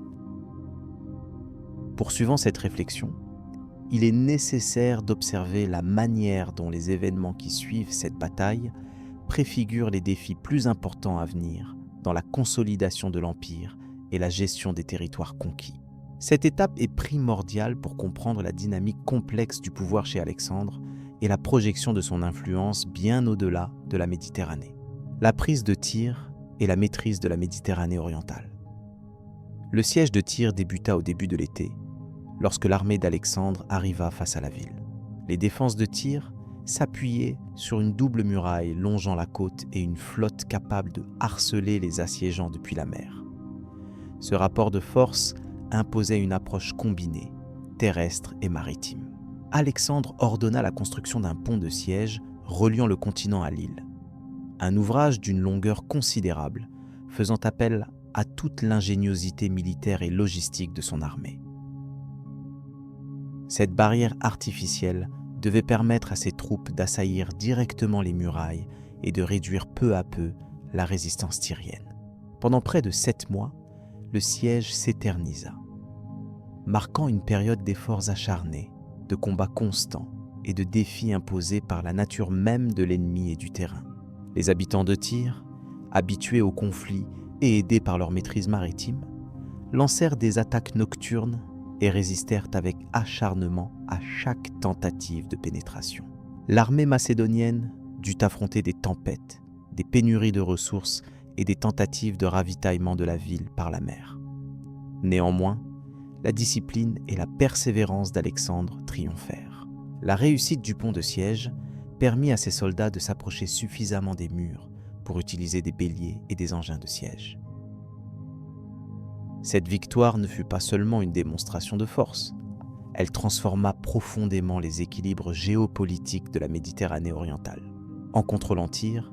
Poursuivant cette réflexion, il est nécessaire d'observer la manière dont les événements qui suivent cette bataille préfigurent les défis plus importants à venir dans la consolidation de l'Empire et la gestion des territoires conquis. Cette étape est primordiale pour comprendre la dynamique complexe du pouvoir chez Alexandre et la projection de son influence bien au-delà de la Méditerranée. La prise de Tyr et la maîtrise de la Méditerranée orientale. Le siège de Tyr débuta au début de l'été, lorsque l'armée d'Alexandre arriva face à la ville. Les défenses de Tyr s'appuyaient sur une double muraille longeant la côte et une flotte capable de harceler les assiégeants depuis la mer. Ce rapport de force imposait une approche combinée, terrestre et maritime. Alexandre ordonna la construction d'un pont de siège reliant le continent à l'île. Un ouvrage d'une longueur considérable, faisant appel à toute l'ingéniosité militaire et logistique de son armée. Cette barrière artificielle devait permettre à ses troupes d'assaillir directement les murailles et de réduire peu à peu la résistance tyrienne. Pendant près de 7 mois, le siège s'éternisa, marquant une période d'efforts acharnés, de combats constants et de défis imposés par la nature même de l'ennemi et du terrain. Les habitants de Tyr, habitués aux conflits et aidés par leur maîtrise maritime, lancèrent des attaques nocturnes et résistèrent avec acharnement à chaque tentative de pénétration. L'armée macédonienne dut affronter des tempêtes, des pénuries de ressources et des tentatives de ravitaillement de la ville par la mer. Néanmoins, la discipline et la persévérance d'Alexandre triomphèrent. La réussite du pont de siège permit à ses soldats de s'approcher suffisamment des murs pour utiliser des béliers et des engins de siège. Cette victoire ne fut pas seulement une démonstration de force, elle transforma profondément les équilibres géopolitiques de la Méditerranée orientale. En contrôlant Tyr,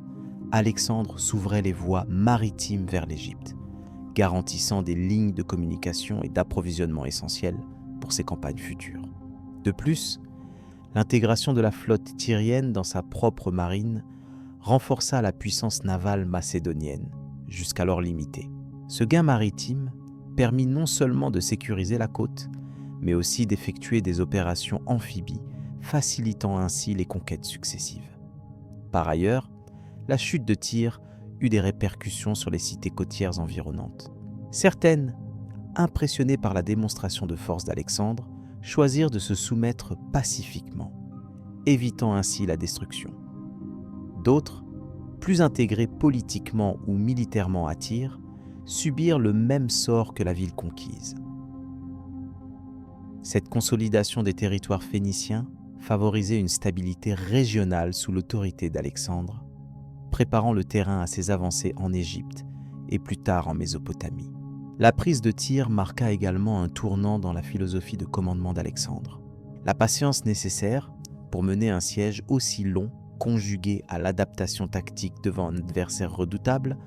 Alexandre s'ouvrait les voies maritimes vers l'Égypte, garantissant des lignes de communication et d'approvisionnement essentielles pour ses campagnes futures. De plus, l'intégration de la flotte tyrienne dans sa propre marine renforça la puissance navale macédonienne, jusqu'alors limitée. Ce gain maritime permit non seulement de sécuriser la côte, mais aussi d'effectuer des opérations amphibies, facilitant ainsi les conquêtes successives. Par ailleurs, la chute de Tyr eut des répercussions sur les cités côtières environnantes. Certaines, impressionnées par la démonstration de force d'Alexandre, choisirent de se soumettre pacifiquement, évitant ainsi la destruction. D'autres, plus intégrées politiquement ou militairement à Tyr, subirent le même sort que la ville conquise. Cette consolidation des territoires phéniciens favorisait une stabilité régionale sous l'autorité d'Alexandre, préparant le terrain à ses avancées en Égypte et plus tard en Mésopotamie. La prise de Tyr marqua également un tournant dans la philosophie de commandement d'Alexandre. La patience nécessaire pour mener un siège aussi long, conjuguée à l'adaptation tactique devant un adversaire redoutable,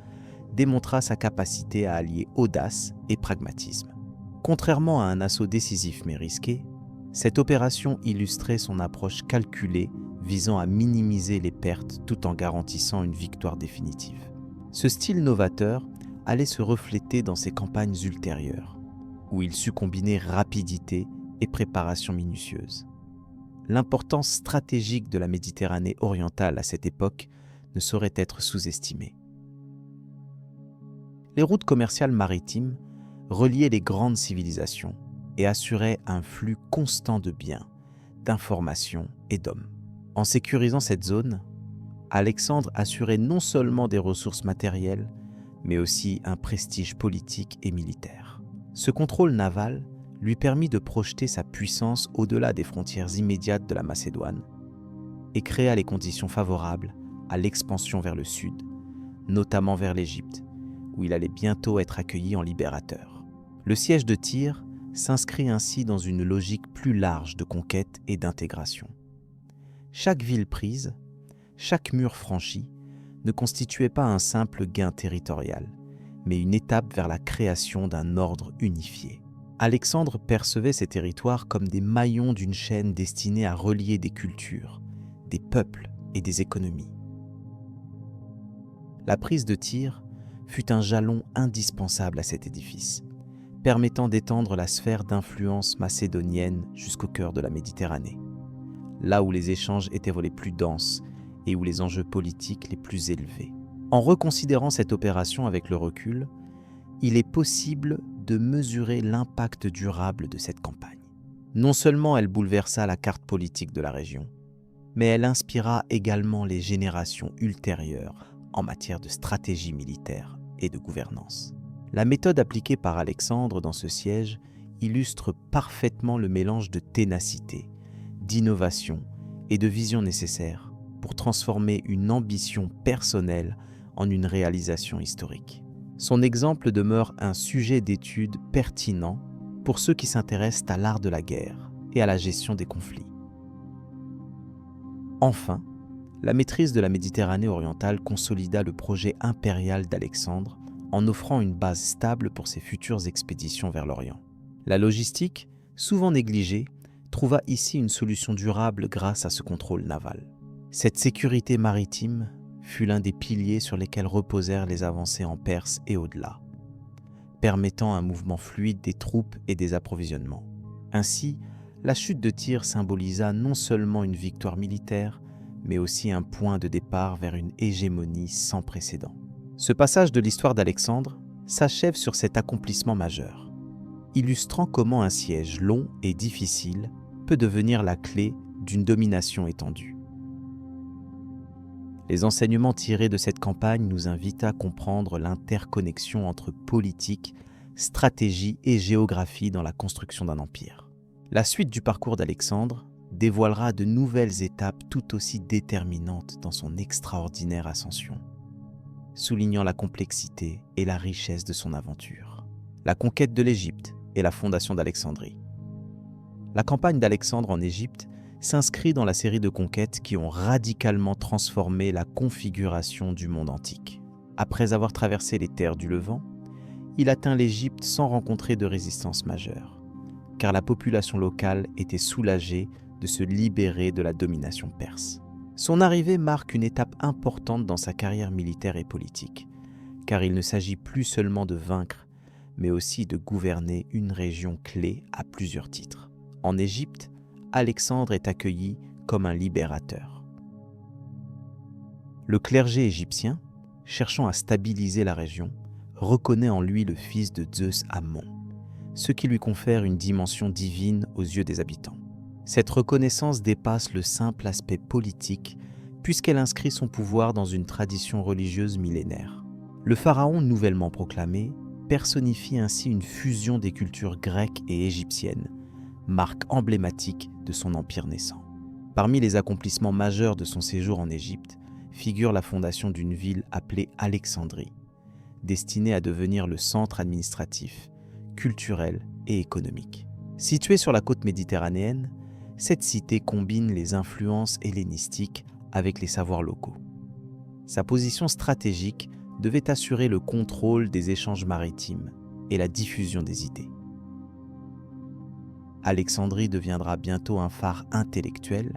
démontra sa capacité à allier audace et pragmatisme. Contrairement à un assaut décisif mais risqué, cette opération illustrait son approche calculée visant à minimiser les pertes tout en garantissant une victoire définitive. Ce style novateur allait se refléter dans ses campagnes ultérieures, où il sut combiner rapidité et préparation minutieuse. L'importance stratégique de la Méditerranée orientale à cette époque ne saurait être sous-estimée. Les routes commerciales maritimes reliaient les grandes civilisations et assuraient un flux constant de biens, d'informations et d'hommes. En sécurisant cette zone, Alexandre assurait non seulement des ressources matérielles, mais aussi un prestige politique et militaire. Ce contrôle naval lui permit de projeter sa puissance au-delà des frontières immédiates de la Macédoine et créa les conditions favorables à l'expansion vers le sud, notamment vers l'Égypte, où il allait bientôt être accueilli en libérateur. Le siège de Tyr s'inscrit ainsi dans une logique plus large de conquête et d'intégration. Chaque ville prise, chaque mur franchi, ne constituait pas un simple gain territorial, mais une étape vers la création d'un ordre unifié. Alexandre percevait ces territoires comme des maillons d'une chaîne destinée à relier des cultures, des peuples et des économies. La prise de Tyr fut un jalon indispensable à cet édifice, permettant d'étendre la sphère d'influence macédonienne jusqu'au cœur de la Méditerranée, là où les échanges étaient les plus denses et où les enjeux politiques les plus élevés. En reconsidérant cette opération avec le recul, il est possible de mesurer l'impact durable de cette campagne. Non seulement elle bouleversa la carte politique de la région, mais elle inspira également les générations ultérieures en matière de stratégie militaire et de gouvernance. La méthode appliquée par Alexandre dans ce siège illustre parfaitement le mélange de ténacité, d'innovation et de vision nécessaire pour transformer une ambition personnelle en une réalisation historique. Son exemple demeure un sujet d'étude pertinent pour ceux qui s'intéressent à l'art de la guerre et à la gestion des conflits. Enfin, la maîtrise de la Méditerranée orientale consolida le projet impérial d'Alexandre en offrant une base stable pour ses futures expéditions vers l'Orient. La logistique, souvent négligée, trouva ici une solution durable grâce à ce contrôle naval. Cette sécurité maritime fut l'un des piliers sur lesquels reposèrent les avancées en Perse et au-delà, permettant un mouvement fluide des troupes et des approvisionnements. Ainsi, la chute de Tyr symbolisa non seulement une victoire militaire, mais aussi un point de départ vers une hégémonie sans précédent. Ce passage de l'histoire d'Alexandre s'achève sur cet accomplissement majeur, illustrant comment un siège long et difficile peut devenir la clé d'une domination étendue. Les enseignements tirés de cette campagne nous invitent à comprendre l'interconnexion entre politique, stratégie et géographie dans la construction d'un empire. La suite du parcours d'Alexandre dévoilera de nouvelles étapes tout aussi déterminantes dans son extraordinaire ascension, soulignant la complexité et la richesse de son aventure. La conquête de l'Égypte et la fondation d'Alexandrie. La campagne d'Alexandre en Égypte s'inscrit dans la série de conquêtes qui ont radicalement transformé la configuration du monde antique. Après avoir traversé les terres du Levant, il atteint l'Égypte sans rencontrer de résistance majeure, car la population locale était soulagée de se libérer de la domination perse. Son arrivée marque une étape importante dans sa carrière militaire et politique, car il ne s'agit plus seulement de vaincre, mais aussi de gouverner une région clé à plusieurs titres. En Égypte, Alexandre est accueilli comme un libérateur. Le clergé égyptien, cherchant à stabiliser la région, reconnaît en lui le fils de Zeus Ammon, ce qui lui confère une dimension divine aux yeux des habitants. Cette reconnaissance dépasse le simple aspect politique puisqu'elle inscrit son pouvoir dans une tradition religieuse millénaire. Le pharaon nouvellement proclamé personnifie ainsi une fusion des cultures grecques et égyptiennes, marque emblématique de son empire naissant. Parmi les accomplissements majeurs de son séjour en Égypte figure la fondation d'une ville appelée Alexandrie, destinée à devenir le centre administratif, culturel et économique. Située sur la côte méditerranéenne, cette cité combine les influences hellénistiques avec les savoirs locaux. Sa position stratégique devait assurer le contrôle des échanges maritimes et la diffusion des idées. Alexandrie deviendra bientôt un phare intellectuel,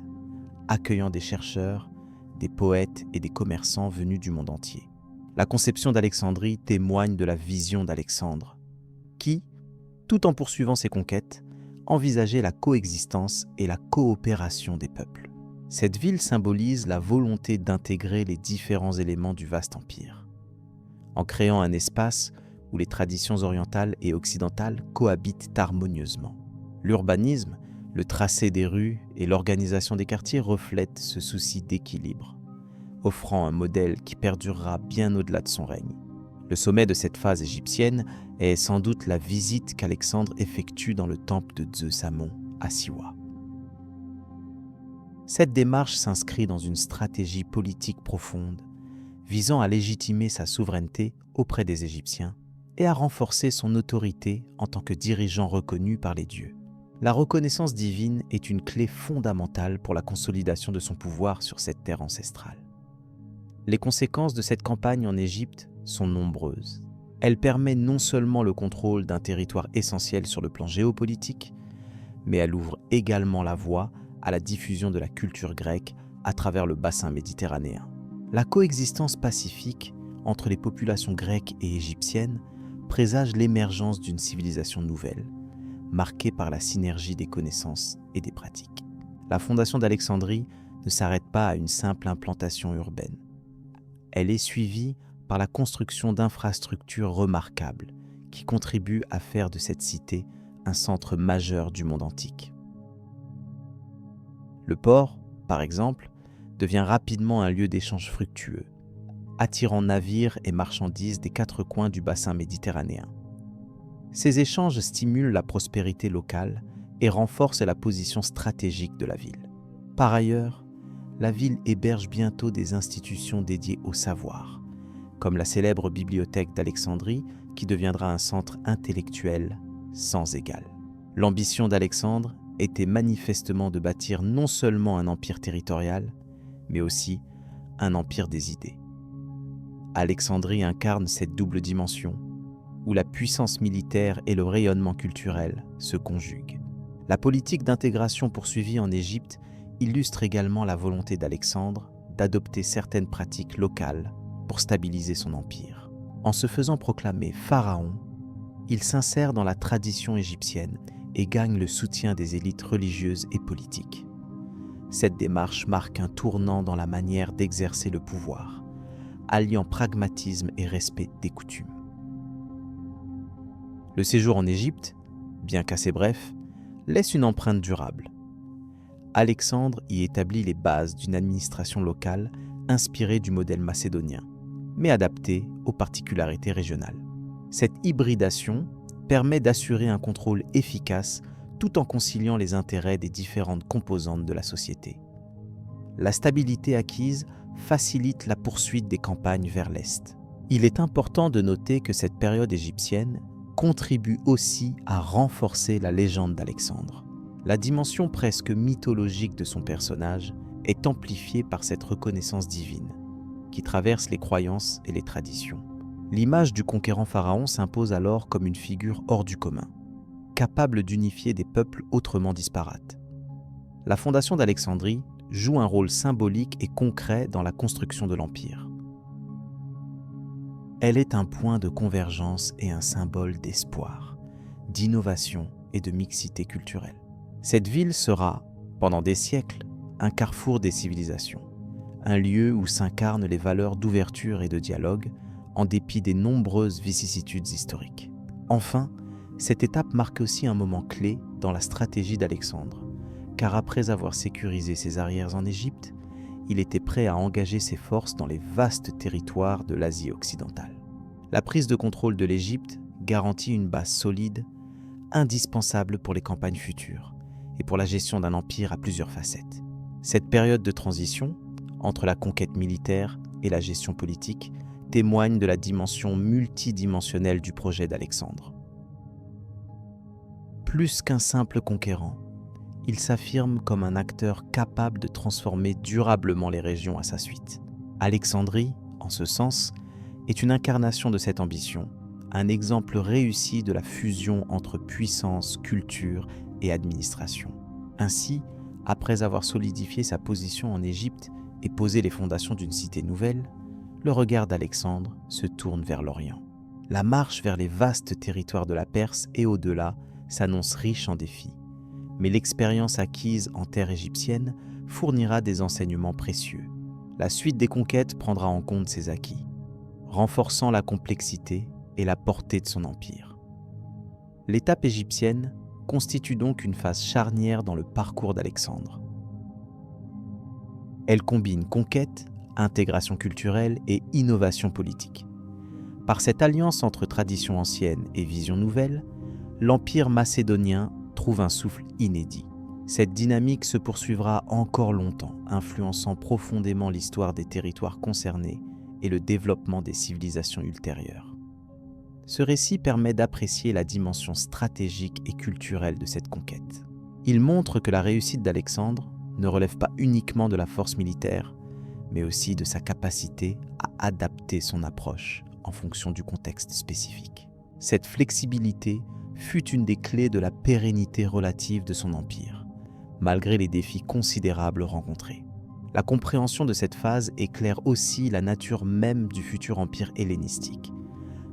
accueillant des chercheurs, des poètes et des commerçants venus du monde entier. La conception d'Alexandrie témoigne de la vision d'Alexandre, qui, tout en poursuivant ses conquêtes, envisageait la coexistence et la coopération des peuples. Cette ville symbolise la volonté d'intégrer les différents éléments du vaste empire, en créant un espace où les traditions orientales et occidentales cohabitent harmonieusement. L'urbanisme, le tracé des rues et l'organisation des quartiers reflètent ce souci d'équilibre, offrant un modèle qui perdurera bien au-delà de son règne. Le sommet de cette phase égyptienne est sans doute la visite qu'Alexandre effectue dans le temple de Zeus Amon à Siwa. Cette démarche s'inscrit dans une stratégie politique profonde, visant à légitimer sa souveraineté auprès des Égyptiens et à renforcer son autorité en tant que dirigeant reconnu par les dieux. La reconnaissance divine est une clé fondamentale pour la consolidation de son pouvoir sur cette terre ancestrale. Les conséquences de cette campagne en Égypte sont nombreuses. Elle permet non seulement le contrôle d'un territoire essentiel sur le plan géopolitique, mais elle ouvre également la voie à la diffusion de la culture grecque à travers le bassin méditerranéen. La coexistence pacifique entre les populations grecques et égyptiennes présage l'émergence d'une civilisation nouvelle, marquée par la synergie des connaissances et des pratiques. La fondation d'Alexandrie ne s'arrête pas à une simple implantation urbaine. Elle est suivie par la construction d'infrastructures remarquables qui contribuent à faire de cette cité un centre majeur du monde antique. Le port, par exemple, devient rapidement un lieu d'échange fructueux, attirant navires et marchandises des quatre coins du bassin méditerranéen. Ces échanges stimulent la prospérité locale et renforcent la position stratégique de la ville. Par ailleurs, la ville héberge bientôt des institutions dédiées au savoir, comme la célèbre bibliothèque d'Alexandrie qui deviendra un centre intellectuel sans égal. L'ambition d'Alexandre était manifestement de bâtir non seulement un empire territorial, mais aussi un empire des idées. Alexandrie incarne cette double dimension, où la puissance militaire et le rayonnement culturel se conjuguent. La politique d'intégration poursuivie en Égypte illustre également la volonté d'Alexandre d'adopter certaines pratiques locales pour stabiliser son empire. En se faisant proclamer pharaon, il s'insère dans la tradition égyptienne et gagne le soutien des élites religieuses et politiques. Cette démarche marque un tournant dans la manière d'exercer le pouvoir, alliant pragmatisme et respect des coutumes. Le séjour en Égypte, bien qu'assez bref, laisse une empreinte durable. Alexandre y établit les bases d'une administration locale inspirée du modèle macédonien, mais adaptée aux particularités régionales. Cette hybridation permet d'assurer un contrôle efficace tout en conciliant les intérêts des différentes composantes de la société. La stabilité acquise facilite la poursuite des campagnes vers l'Est. Il est important de noter que cette période égyptienne contribue aussi à renforcer la légende d'Alexandre. La dimension presque mythologique de son personnage est amplifiée par cette reconnaissance divine, qui traverse les croyances et les traditions. L'image du conquérant pharaon s'impose alors comme une figure hors du commun, capable d'unifier des peuples autrement disparates. La fondation d'Alexandrie joue un rôle symbolique et concret dans la construction de l'empire. Elle est un point de convergence et un symbole d'espoir, d'innovation et de mixité culturelle. Cette ville sera, pendant des siècles, un carrefour des civilisations, un lieu où s'incarnent les valeurs d'ouverture et de dialogue, en dépit des nombreuses vicissitudes historiques. Enfin, cette étape marque aussi un moment clé dans la stratégie d'Alexandre, car après avoir sécurisé ses arrières en Égypte, il était prêt à engager ses forces dans les vastes territoires de l'Asie occidentale. La prise de contrôle de l'Égypte garantit une base solide, indispensable pour les campagnes futures et pour la gestion d'un empire à plusieurs facettes. Cette période de transition, entre la conquête militaire et la gestion politique, témoigne de la dimension multidimensionnelle du projet d'Alexandre. Plus qu'un simple conquérant, il s'affirme comme un acteur capable de transformer durablement les régions à sa suite. Alexandrie, en ce sens, est une incarnation de cette ambition, un exemple réussi de la fusion entre puissance, culture et administration. Ainsi, après avoir solidifié sa position en Égypte et posé les fondations d'une cité nouvelle, le regard d'Alexandre se tourne vers l'Orient. La marche vers les vastes territoires de la Perse et au-delà s'annonce riche en défis, mais l'expérience acquise en terre égyptienne fournira des enseignements précieux. La suite des conquêtes prendra en compte ces acquis, renforçant la complexité et la portée de son empire. L'étape égyptienne constitue donc une phase charnière dans le parcours d'Alexandre. Elle combine conquête, intégration culturelle et innovation politique. Par cette alliance entre tradition ancienne et vision nouvelle, l'empire macédonien trouve un souffle inédit. Cette dynamique se poursuivra encore longtemps, influençant profondément l'histoire des territoires concernés et le développement des civilisations ultérieures. Ce récit permet d'apprécier la dimension stratégique et culturelle de cette conquête. Il montre que la réussite d'Alexandre ne relève pas uniquement de la force militaire, mais aussi de sa capacité à adapter son approche en fonction du contexte spécifique. Cette flexibilité fut une des clés de la pérennité relative de son empire, malgré les défis considérables rencontrés. La compréhension de cette phase éclaire aussi la nature même du futur empire hellénistique,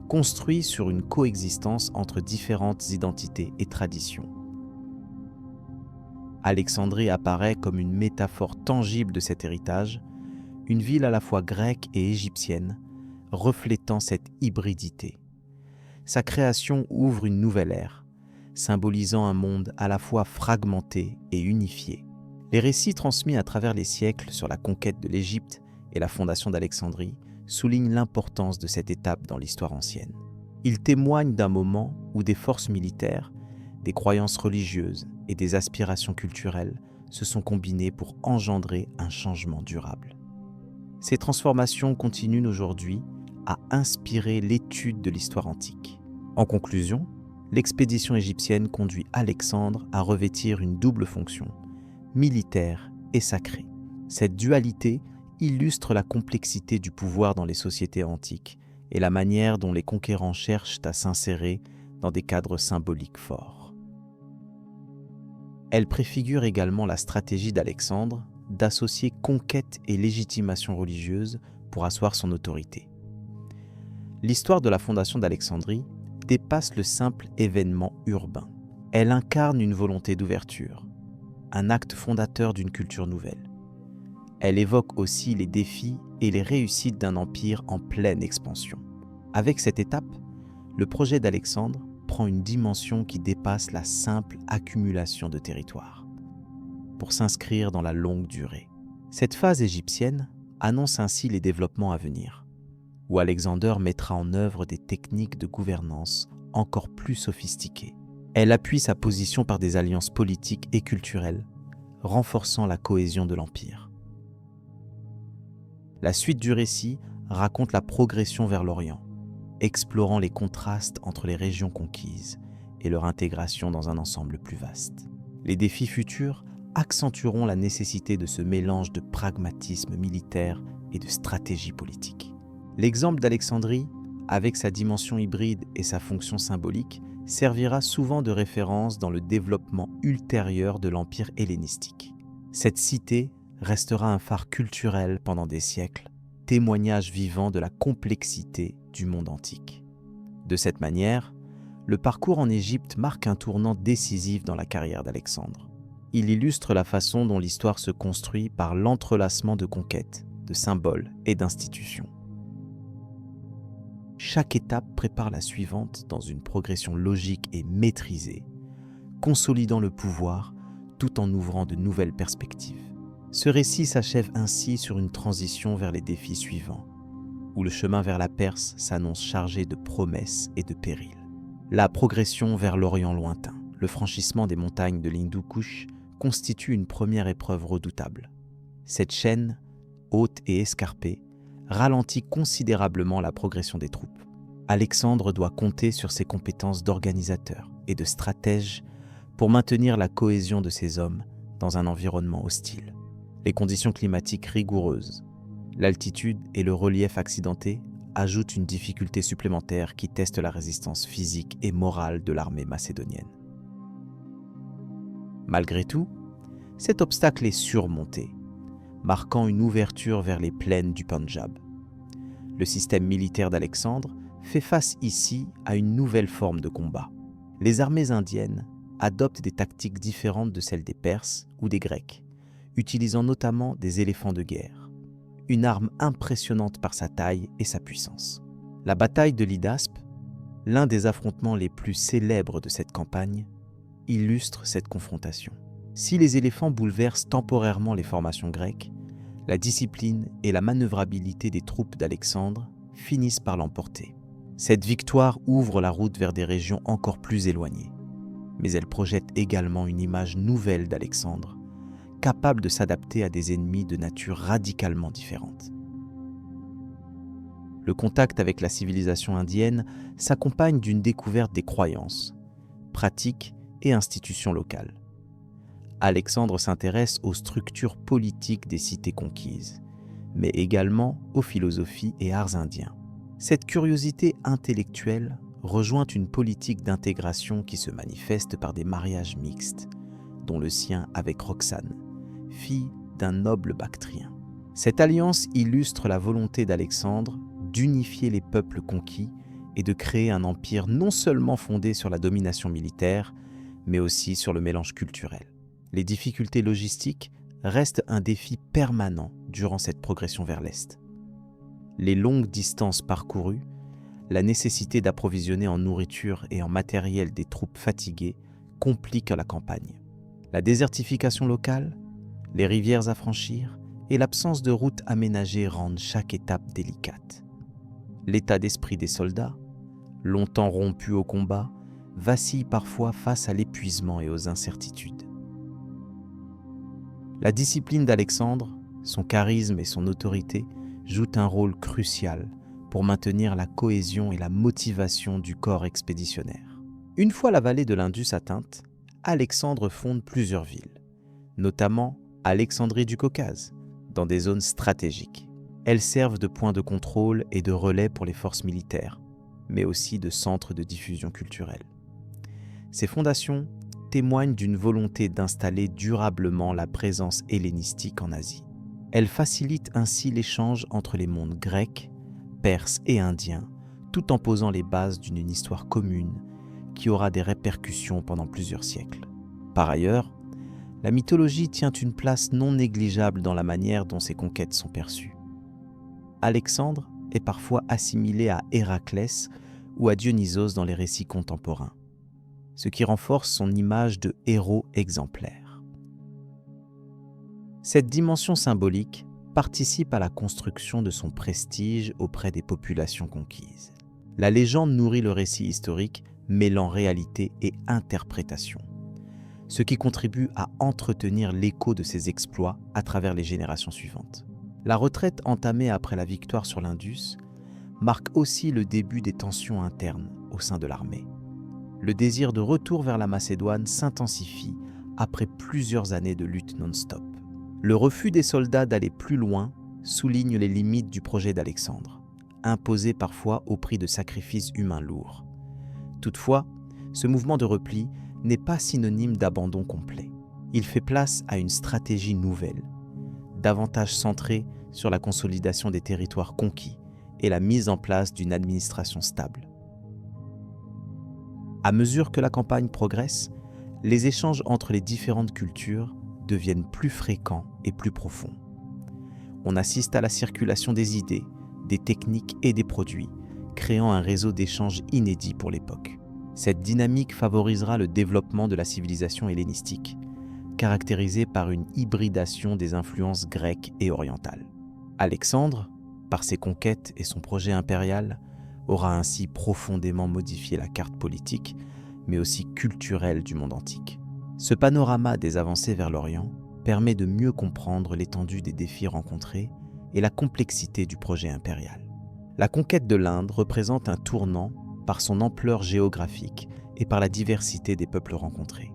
construit sur une coexistence entre différentes identités et traditions. Alexandrie apparaît comme une métaphore tangible de cet héritage, une ville à la fois grecque et égyptienne, reflétant cette hybridité. Sa création ouvre une nouvelle ère, symbolisant un monde à la fois fragmenté et unifié. Les récits transmis à travers les siècles sur la conquête de l'Égypte et la fondation d'Alexandrie soulignent l'importance de cette étape dans l'histoire ancienne. Ils témoignent d'un moment où des forces militaires, des croyances religieuses et des aspirations culturelles se sont combinées pour engendrer un changement durable. Ces transformations continuent aujourd'hui à inspirer l'étude de l'histoire antique. En conclusion, l'expédition égyptienne conduit Alexandre à revêtir une double fonction, militaire et sacrée. Cette dualité illustre la complexité du pouvoir dans les sociétés antiques et la manière dont les conquérants cherchent à s'insérer dans des cadres symboliques forts. Elle préfigure également la stratégie d'Alexandre d'associer conquête et légitimation religieuse pour asseoir son autorité. L'histoire de la fondation d'Alexandrie dépasse le simple événement urbain. Elle incarne une volonté d'ouverture, un acte fondateur d'une culture nouvelle. Elle évoque aussi les défis et les réussites d'un empire en pleine expansion. Avec cette étape, le projet d'Alexandre prend une dimension qui dépasse la simple accumulation de territoires, pour s'inscrire dans la longue durée. Cette phase égyptienne annonce ainsi les développements à venir, où Alexander mettra en œuvre des techniques de gouvernance encore plus sophistiquées. Elle appuie sa position par des alliances politiques et culturelles, renforçant la cohésion de l'empire. La suite du récit raconte la progression vers l'Orient, explorant les contrastes entre les régions conquises et leur intégration dans un ensemble plus vaste. Les défis futurs accentueront la nécessité de ce mélange de pragmatisme militaire et de stratégie politique. L'exemple d'Alexandrie, avec sa dimension hybride et sa fonction symbolique, servira souvent de référence dans le développement ultérieur de l'empire hellénistique. Cette cité restera un phare culturel pendant des siècles, témoignage vivant de la complexité du monde antique. De cette manière, le parcours en Égypte marque un tournant décisif dans la carrière d'Alexandre. Il illustre la façon dont l'histoire se construit par l'entrelacement de conquêtes, de symboles et d'institutions. Chaque étape prépare la suivante dans une progression logique et maîtrisée, consolidant le pouvoir tout en ouvrant de nouvelles perspectives. Ce récit s'achève ainsi sur une transition vers les défis suivants, où le chemin vers la Perse s'annonce chargé de promesses et de périls. La progression vers l'Orient lointain, le franchissement des montagnes de l'Hindu-Kush, constitue une première épreuve redoutable. Cette chaîne, haute et escarpée, ralentit considérablement la progression des troupes. Alexandre doit compter sur ses compétences d'organisateur et de stratège pour maintenir la cohésion de ses hommes dans un environnement hostile. Les conditions climatiques rigoureuses, l'altitude et le relief accidenté ajoutent une difficulté supplémentaire qui teste la résistance physique et morale de l'armée macédonienne. Malgré tout, cet obstacle est surmonté, marquant une ouverture vers les plaines du Pendjab. Le système militaire d'Alexandre fait face ici à une nouvelle forme de combat. Les armées indiennes adoptent des tactiques différentes de celles des Perses ou des Grecs, utilisant notamment des éléphants de guerre, une arme impressionnante par sa taille et sa puissance. La bataille de l'Hydaspe, l'un des affrontements les plus célèbres de cette campagne, illustre cette confrontation. Si les éléphants bouleversent temporairement les formations grecques, la discipline et la manœuvrabilité des troupes d'Alexandre finissent par l'emporter. Cette victoire ouvre la route vers des régions encore plus éloignées, mais elle projette également une image nouvelle d'Alexandre, capable de s'adapter à des ennemis de nature radicalement différente. Le contact avec la civilisation indienne s'accompagne d'une découverte des croyances, pratiques et institutions locales. Alexandre s'intéresse aux structures politiques des cités conquises, mais également aux philosophies et arts indiens. Cette curiosité intellectuelle rejoint une politique d'intégration qui se manifeste par des mariages mixtes, dont le sien avec Roxane, fille d'un noble bactrien. Cette alliance illustre la volonté d'Alexandre d'unifier les peuples conquis et de créer un empire non seulement fondé sur la domination militaire, mais aussi sur le mélange culturel. Les difficultés logistiques restent un défi permanent durant cette progression vers l'Est. Les longues distances parcourues, la nécessité d'approvisionner en nourriture et en matériel des troupes fatiguées compliquent la campagne. La désertification locale, les rivières à franchir et l'absence de routes aménagées rendent chaque étape délicate. L'état d'esprit des soldats, longtemps rompus au combat, vacille parfois face à l'épuisement et aux incertitudes. La discipline d'Alexandre, son charisme et son autorité jouent un rôle crucial pour maintenir la cohésion et la motivation du corps expéditionnaire. Une fois la vallée de l'Indus atteinte, Alexandre fonde plusieurs villes, notamment Alexandrie du Caucase, dans des zones stratégiques. Elles servent de points de contrôle et de relais pour les forces militaires, mais aussi de centres de diffusion culturelle. Ces fondations témoignent d'une volonté d'installer durablement la présence hellénistique en Asie. Elles facilitent ainsi l'échange entre les mondes grec, perse et indien, tout en posant les bases d'une histoire commune qui aura des répercussions pendant plusieurs siècles. Par ailleurs, la mythologie tient une place non négligeable dans la manière dont ces conquêtes sont perçues. Alexandre est parfois assimilé à Héraclès ou à Dionysos dans les récits contemporains, ce qui renforce son image de héros exemplaire. Cette dimension symbolique participe à la construction de son prestige auprès des populations conquises. La légende nourrit le récit historique, mêlant réalité et interprétation, ce qui contribue à entretenir l'écho de ses exploits à travers les générations suivantes. La retraite entamée après la victoire sur l'Indus marque aussi le début des tensions internes au sein de l'armée. Le désir de retour vers la Macédoine s'intensifie après plusieurs années de lutte non-stop. Le refus des soldats d'aller plus loin souligne les limites du projet d'Alexandre, imposé parfois au prix de sacrifices humains lourds. Toutefois, ce mouvement de repli n'est pas synonyme d'abandon complet. Il fait place à une stratégie nouvelle, davantage centrée sur la consolidation des territoires conquis et la mise en place d'une administration stable. À mesure que la campagne progresse, les échanges entre les différentes cultures deviennent plus fréquents et plus profonds. On assiste à la circulation des idées, des techniques et des produits, créant un réseau d'échanges inédit pour l'époque. Cette dynamique favorisera le développement de la civilisation hellénistique, caractérisée par une hybridation des influences grecques et orientales. Alexandre, par ses conquêtes et son projet impérial, aura ainsi profondément modifié la carte politique, mais aussi culturelle du monde antique. Ce panorama des avancées vers l'Orient permet de mieux comprendre l'étendue des défis rencontrés et la complexité du projet impérial. La conquête de l'Inde représente un tournant par son ampleur géographique et par la diversité des peuples rencontrés.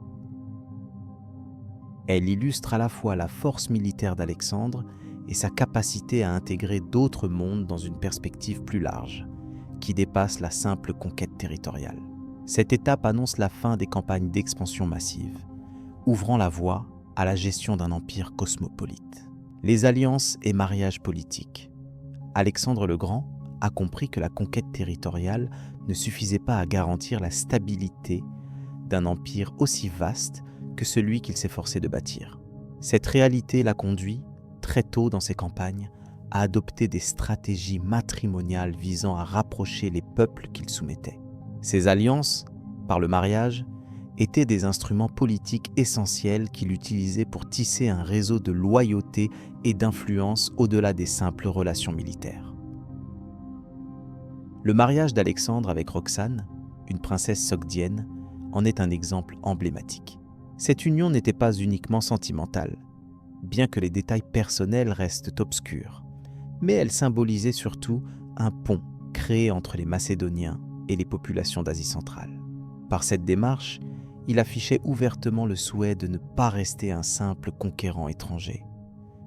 Elle illustre à la fois la force militaire d'Alexandre et sa capacité à intégrer d'autres mondes dans une perspective plus large, qui dépasse la simple conquête territoriale. Cette étape annonce la fin des campagnes d'expansion massive, ouvrant la voie à la gestion d'un empire cosmopolite. Les alliances et mariages politiques. Alexandre le Grand a compris que la conquête territoriale ne suffisait pas à garantir la stabilité d'un empire aussi vaste que celui qu'il s'efforçait de bâtir. Cette réalité l'a conduit, très tôt dans ses campagnes, à adopter des stratégies matrimoniales visant à rapprocher les peuples qu'il soumettait. Ces alliances, par le mariage, étaient des instruments politiques essentiels qu'il utilisait pour tisser un réseau de loyauté et d'influence au-delà des simples relations militaires. Le mariage d'Alexandre avec Roxane, une princesse sogdienne, en est un exemple emblématique. Cette union n'était pas uniquement sentimentale, bien que les détails personnels restent obscurs, mais elle symbolisait surtout un pont créé entre les Macédoniens et les populations d'Asie centrale. Par cette démarche, il affichait ouvertement le souhait de ne pas rester un simple conquérant étranger,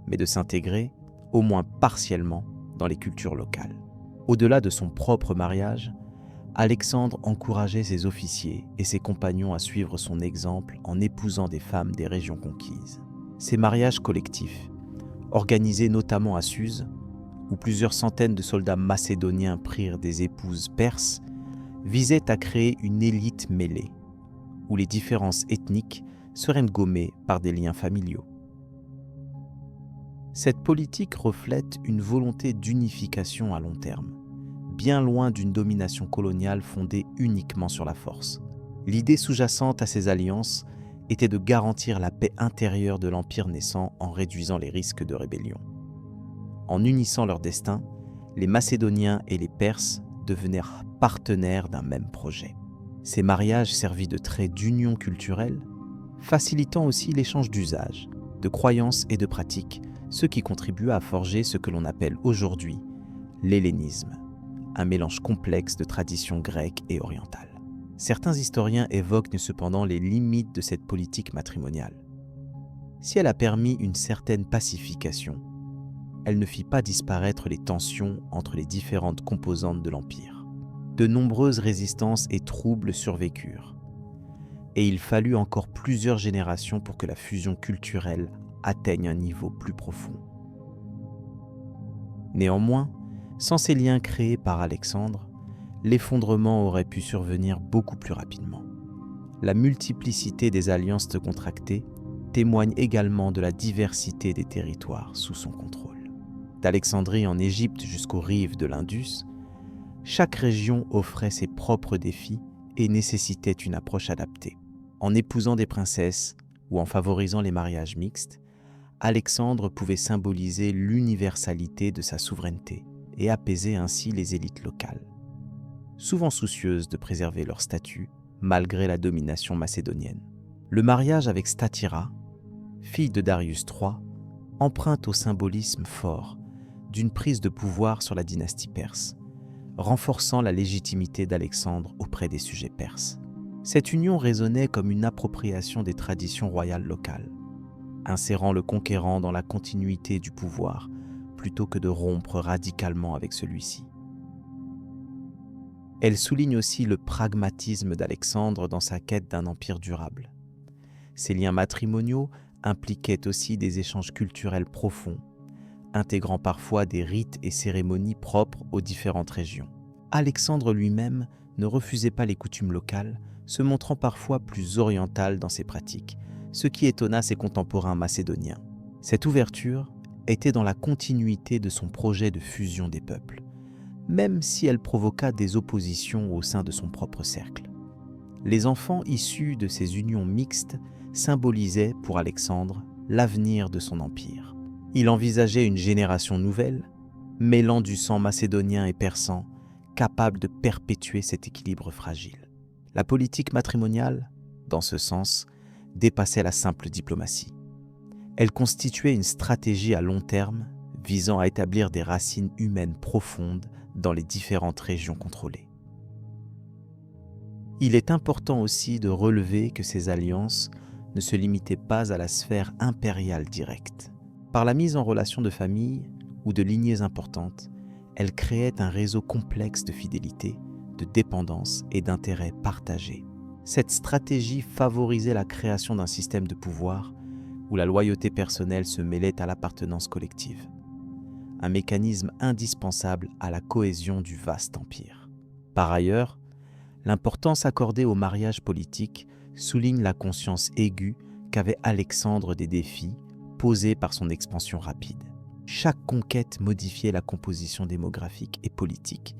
mais de s'intégrer, au moins partiellement, dans les cultures locales. Au-delà de son propre mariage, Alexandre encourageait ses officiers et ses compagnons à suivre son exemple en épousant des femmes des régions conquises. Ces mariages collectifs, organisés notamment à Suse, où plusieurs centaines de soldats macédoniens prirent des épouses perses, visaient à créer une élite mêlée, où les différences ethniques seraient gommées par des liens familiaux. Cette politique reflète une volonté d'unification à long terme, bien loin d'une domination coloniale fondée uniquement sur la force. L'idée sous-jacente à ces alliances était de garantir la paix intérieure de l'empire naissant en réduisant les risques de rébellion. En unissant leur destin, les Macédoniens et les Perses devenirent partenaires d'un même projet. Ces mariages servirent de trait d'union culturelle, facilitant aussi l'échange d'usages, de croyances et de pratiques, ce qui contribua à forger ce que l'on appelle aujourd'hui l'hellénisme, un mélange complexe de traditions grecques et orientales. Certains historiens évoquent cependant les limites de cette politique matrimoniale. Si elle a permis une certaine pacification, elle ne fit pas disparaître les tensions entre les différentes composantes de l'Empire. De nombreuses résistances et troubles survécurent, et il fallut encore plusieurs générations pour que la fusion culturelle atteigne un niveau plus profond. Néanmoins, sans ces liens créés par Alexandre, l'effondrement aurait pu survenir beaucoup plus rapidement. La multiplicité des alliances contractées témoigne également de la diversité des territoires sous son contrôle. D'Alexandrie en Égypte jusqu'aux rives de l'Indus, chaque région offrait ses propres défis et nécessitait une approche adaptée. En épousant des princesses ou en favorisant les mariages mixtes, Alexandre pouvait symboliser l'universalité de sa souveraineté et apaiser ainsi les élites locales, souvent soucieuses de préserver leur statut malgré la domination macédonienne. Le mariage avec Statira, fille de Darius III, emprunte au symbolisme fort d'une prise de pouvoir sur la dynastie perse, renforçant la légitimité d'Alexandre auprès des sujets perses. Cette union résonnait comme une appropriation des traditions royales locales, insérant le conquérant dans la continuité du pouvoir plutôt que de rompre radicalement avec celui-ci. Elle souligne aussi le pragmatisme d'Alexandre dans sa quête d'un empire durable. Ces liens matrimoniaux impliquaient aussi des échanges culturels profonds, intégrant parfois des rites et cérémonies propres aux différentes régions. Alexandre lui-même ne refusait pas les coutumes locales, se montrant parfois plus oriental dans ses pratiques, ce qui étonna ses contemporains macédoniens. Cette ouverture était dans la continuité de son projet de fusion des peuples, même si elle provoqua des oppositions au sein de son propre cercle. Les enfants issus de ces unions mixtes symbolisaient pour Alexandre l'avenir de son empire. Il envisageait une génération nouvelle, mêlant du sang macédonien et persan, capable de perpétuer cet équilibre fragile. La politique matrimoniale, dans ce sens, dépassait la simple diplomatie. Elle constituait une stratégie à long terme visant à établir des racines humaines profondes dans les différentes régions contrôlées. Il est important aussi de relever que ces alliances ne se limitaient pas à la sphère impériale directe. Par la mise en relation de familles ou de lignées importantes, elles créaient un réseau complexe de fidélité, de dépendance et d'intérêts partagés. Cette stratégie favorisait la création d'un système de pouvoir où la loyauté personnelle se mêlait à l'appartenance collective. Un mécanisme indispensable à la cohésion du vaste empire. Par ailleurs, l'importance accordée au mariage politique souligne la conscience aiguë qu'avait Alexandre des défis posés par son expansion rapide. Chaque conquête modifiait la composition démographique et politique,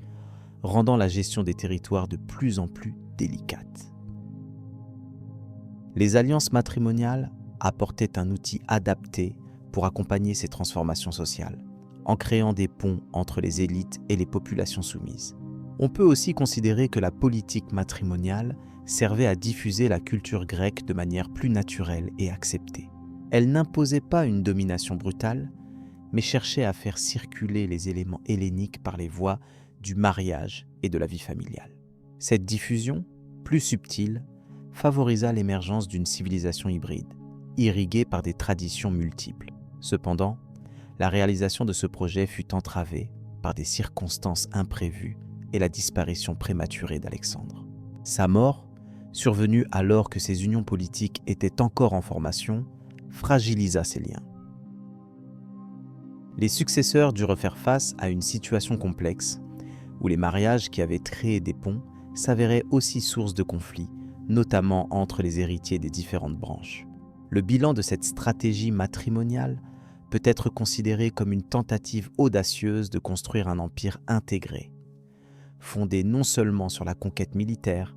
rendant la gestion des territoires de plus en plus délicate. Les alliances matrimoniales apportaient un outil adapté pour accompagner ces transformations sociales, en créant des ponts entre les élites et les populations soumises. On peut aussi considérer que la politique matrimoniale servait à diffuser la culture grecque de manière plus naturelle et acceptée. Elle n'imposait pas une domination brutale, mais cherchait à faire circuler les éléments helléniques par les voies du mariage et de la vie familiale. Cette diffusion, plus subtile, favorisa l'émergence d'une civilisation hybride, irriguée par des traditions multiples. Cependant, la réalisation de ce projet fut entravée par des circonstances imprévues et la disparition prématurée d'Alexandre. Sa mort, survenue alors que ses unions politiques étaient encore en formation, fragilisa ces liens. Les successeurs durent faire face à une situation complexe où les mariages qui avaient créé des ponts s'avéraient aussi source de conflits, notamment entre les héritiers des différentes branches. Le bilan de cette stratégie matrimoniale peut être considéré comme une tentative audacieuse de construire un empire intégré, fondé non seulement sur la conquête militaire,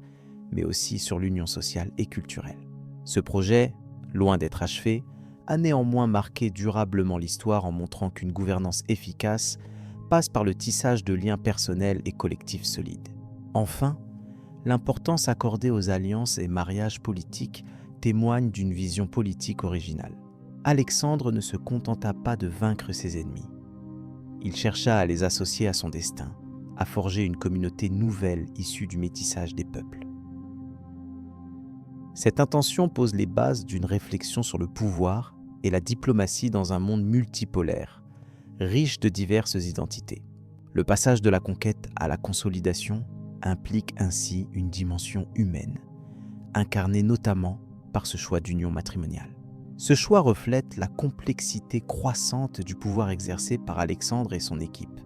mais aussi sur l'union sociale et culturelle. Ce projet, loin d'être achevé, a néanmoins marqué durablement l'histoire en montrant qu'une gouvernance efficace passe par le tissage de liens personnels et collectifs solides. Enfin, l'importance accordée aux alliances et mariages politiques témoigne d'une vision politique originale. Alexandre ne se contenta pas de vaincre ses ennemis. Il chercha à les associer à son destin, à forger une communauté nouvelle issue du métissage des peuples. Cette intention pose les bases d'une réflexion sur le pouvoir et la diplomatie dans un monde multipolaire, riche de diverses identités. Le passage de la conquête à la consolidation implique ainsi une dimension humaine, incarnée notamment par ce choix d'union matrimoniale. Ce choix reflète la complexité croissante du pouvoir exercé par Alexandre et son équipe,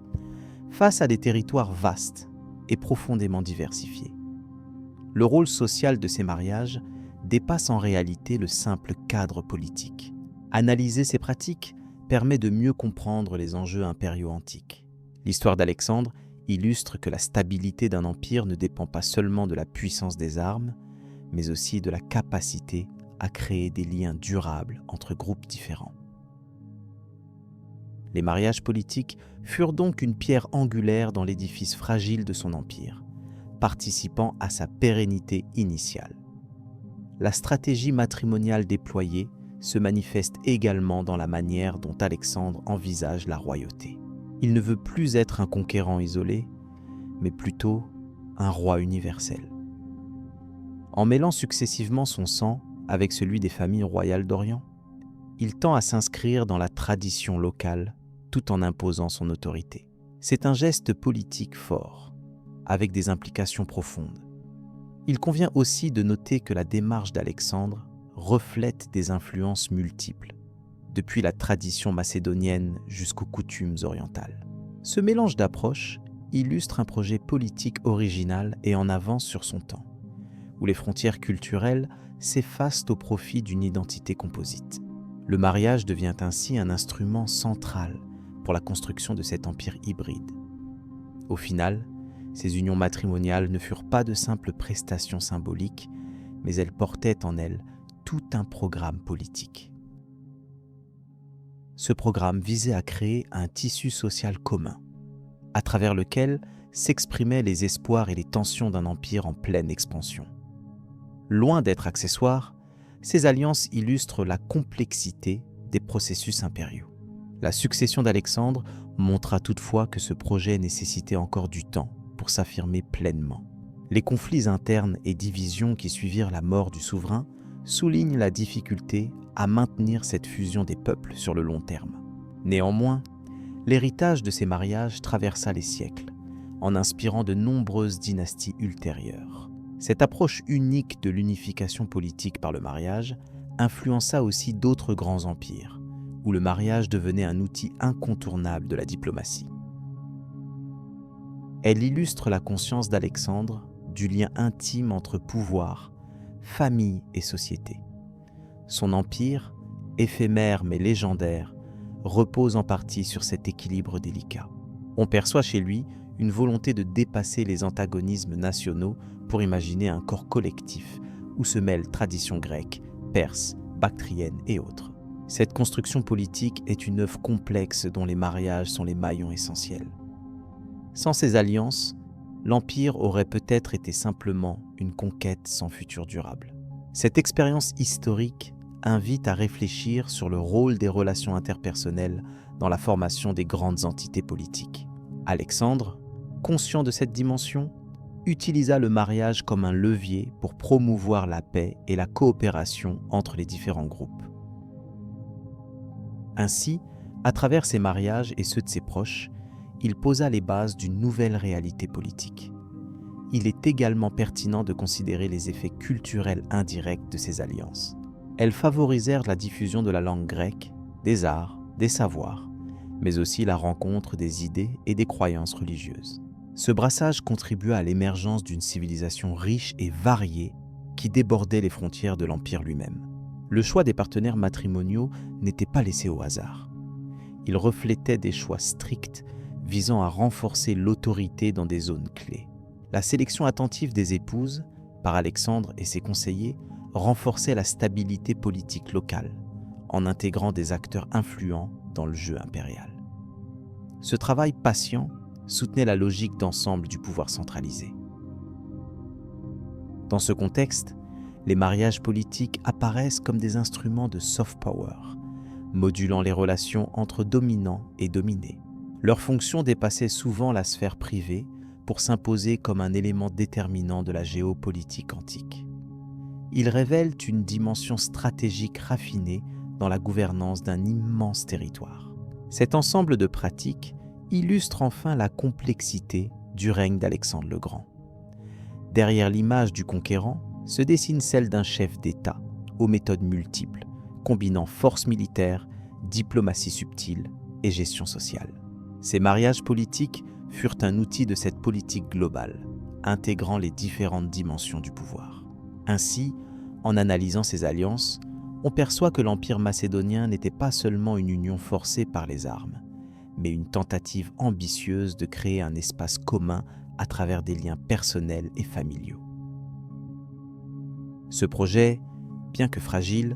face à des territoires vastes et profondément diversifiés. Le rôle social de ces mariages dépasse en réalité le simple cadre politique. Analyser ces pratiques permet de mieux comprendre les enjeux impériaux antiques. L'histoire d'Alexandre illustre que la stabilité d'un empire ne dépend pas seulement de la puissance des armes, mais aussi de la capacité à créer des liens durables entre groupes différents. Les mariages politiques furent donc une pierre angulaire dans l'édifice fragile de son empire, participant à sa pérennité initiale. La stratégie matrimoniale déployée se manifeste également dans la manière dont Alexandre envisage la royauté. Il ne veut plus être un conquérant isolé, mais plutôt un roi universel. En mêlant successivement son sang avec celui des familles royales d'Orient, il tend à s'inscrire dans la tradition locale tout en imposant son autorité. C'est un geste politique fort, avec des implications profondes. Il convient aussi de noter que la démarche d'Alexandre reflète des influences multiples, depuis la tradition macédonienne jusqu'aux coutumes orientales. Ce mélange d'approches illustre un projet politique original et en avance sur son temps, où les frontières culturelles s'effacent au profit d'une identité composite. Le mariage devient ainsi un instrument central pour la construction de cet empire hybride. Au final, ces unions matrimoniales ne furent pas de simples prestations symboliques, mais elles portaient en elles tout un programme politique. Ce programme visait à créer un tissu social commun, à travers lequel s'exprimaient les espoirs et les tensions d'un empire en pleine expansion. Loin d'être accessoires, ces alliances illustrent la complexité des processus impériaux. La succession d'Alexandre montra toutefois que ce projet nécessitait encore du temps pour s'affirmer pleinement. Les conflits internes et divisions qui suivirent la mort du souverain soulignent la difficulté à maintenir cette fusion des peuples sur le long terme. Néanmoins, l'héritage de ces mariages traversa les siècles, en inspirant de nombreuses dynasties ultérieures. Cette approche unique de l'unification politique par le mariage influença aussi d'autres grands empires, où le mariage devenait un outil incontournable de la diplomatie. Elle illustre la conscience d'Alexandre du lien intime entre pouvoir, famille et société. Son empire, éphémère mais légendaire, repose en partie sur cet équilibre délicat. On perçoit chez lui une volonté de dépasser les antagonismes nationaux pour imaginer un corps collectif où se mêlent traditions grecques, perses, bactriennes et autres. Cette construction politique est une œuvre complexe dont les mariages sont les maillons essentiels. Sans ces alliances, l'Empire aurait peut-être été simplement une conquête sans futur durable. Cette expérience historique invite à réfléchir sur le rôle des relations interpersonnelles dans la formation des grandes entités politiques. Alexandre, conscient de cette dimension, utilisa le mariage comme un levier pour promouvoir la paix et la coopération entre les différents groupes. Ainsi, à travers ses mariages et ceux de ses proches, il posa les bases d'une nouvelle réalité politique. Il est également pertinent de considérer les effets culturels indirects de ces alliances. Elles favorisèrent la diffusion de la langue grecque, des arts, des savoirs, mais aussi la rencontre des idées et des croyances religieuses. Ce brassage contribua à l'émergence d'une civilisation riche et variée qui débordait les frontières de l'Empire lui-même. Le choix des partenaires matrimoniaux n'était pas laissé au hasard. Il reflétait des choix stricts visant à renforcer l'autorité dans des zones clés. La sélection attentive des épouses, par Alexandre et ses conseillers, renforçait la stabilité politique locale, en intégrant des acteurs influents dans le jeu impérial. Ce travail patient soutenait la logique d'ensemble du pouvoir centralisé. Dans ce contexte, les mariages politiques apparaissent comme des instruments de soft power, modulant les relations entre dominants et dominés. Leur fonction dépassait souvent la sphère privée pour s'imposer comme un élément déterminant de la géopolitique antique. Ils révèlent une dimension stratégique raffinée dans la gouvernance d'un immense territoire. Cet ensemble de pratiques illustre enfin la complexité du règne d'Alexandre le Grand. Derrière l'image du conquérant se dessine celle d'un chef d'État aux méthodes multiples, combinant force militaire, diplomatie subtile et gestion sociale. Ces mariages politiques furent un outil de cette politique globale, intégrant les différentes dimensions du pouvoir. Ainsi, en analysant ces alliances, on perçoit que l'Empire macédonien n'était pas seulement une union forcée par les armes, mais une tentative ambitieuse de créer un espace commun à travers des liens personnels et familiaux. Ce projet, bien que fragile,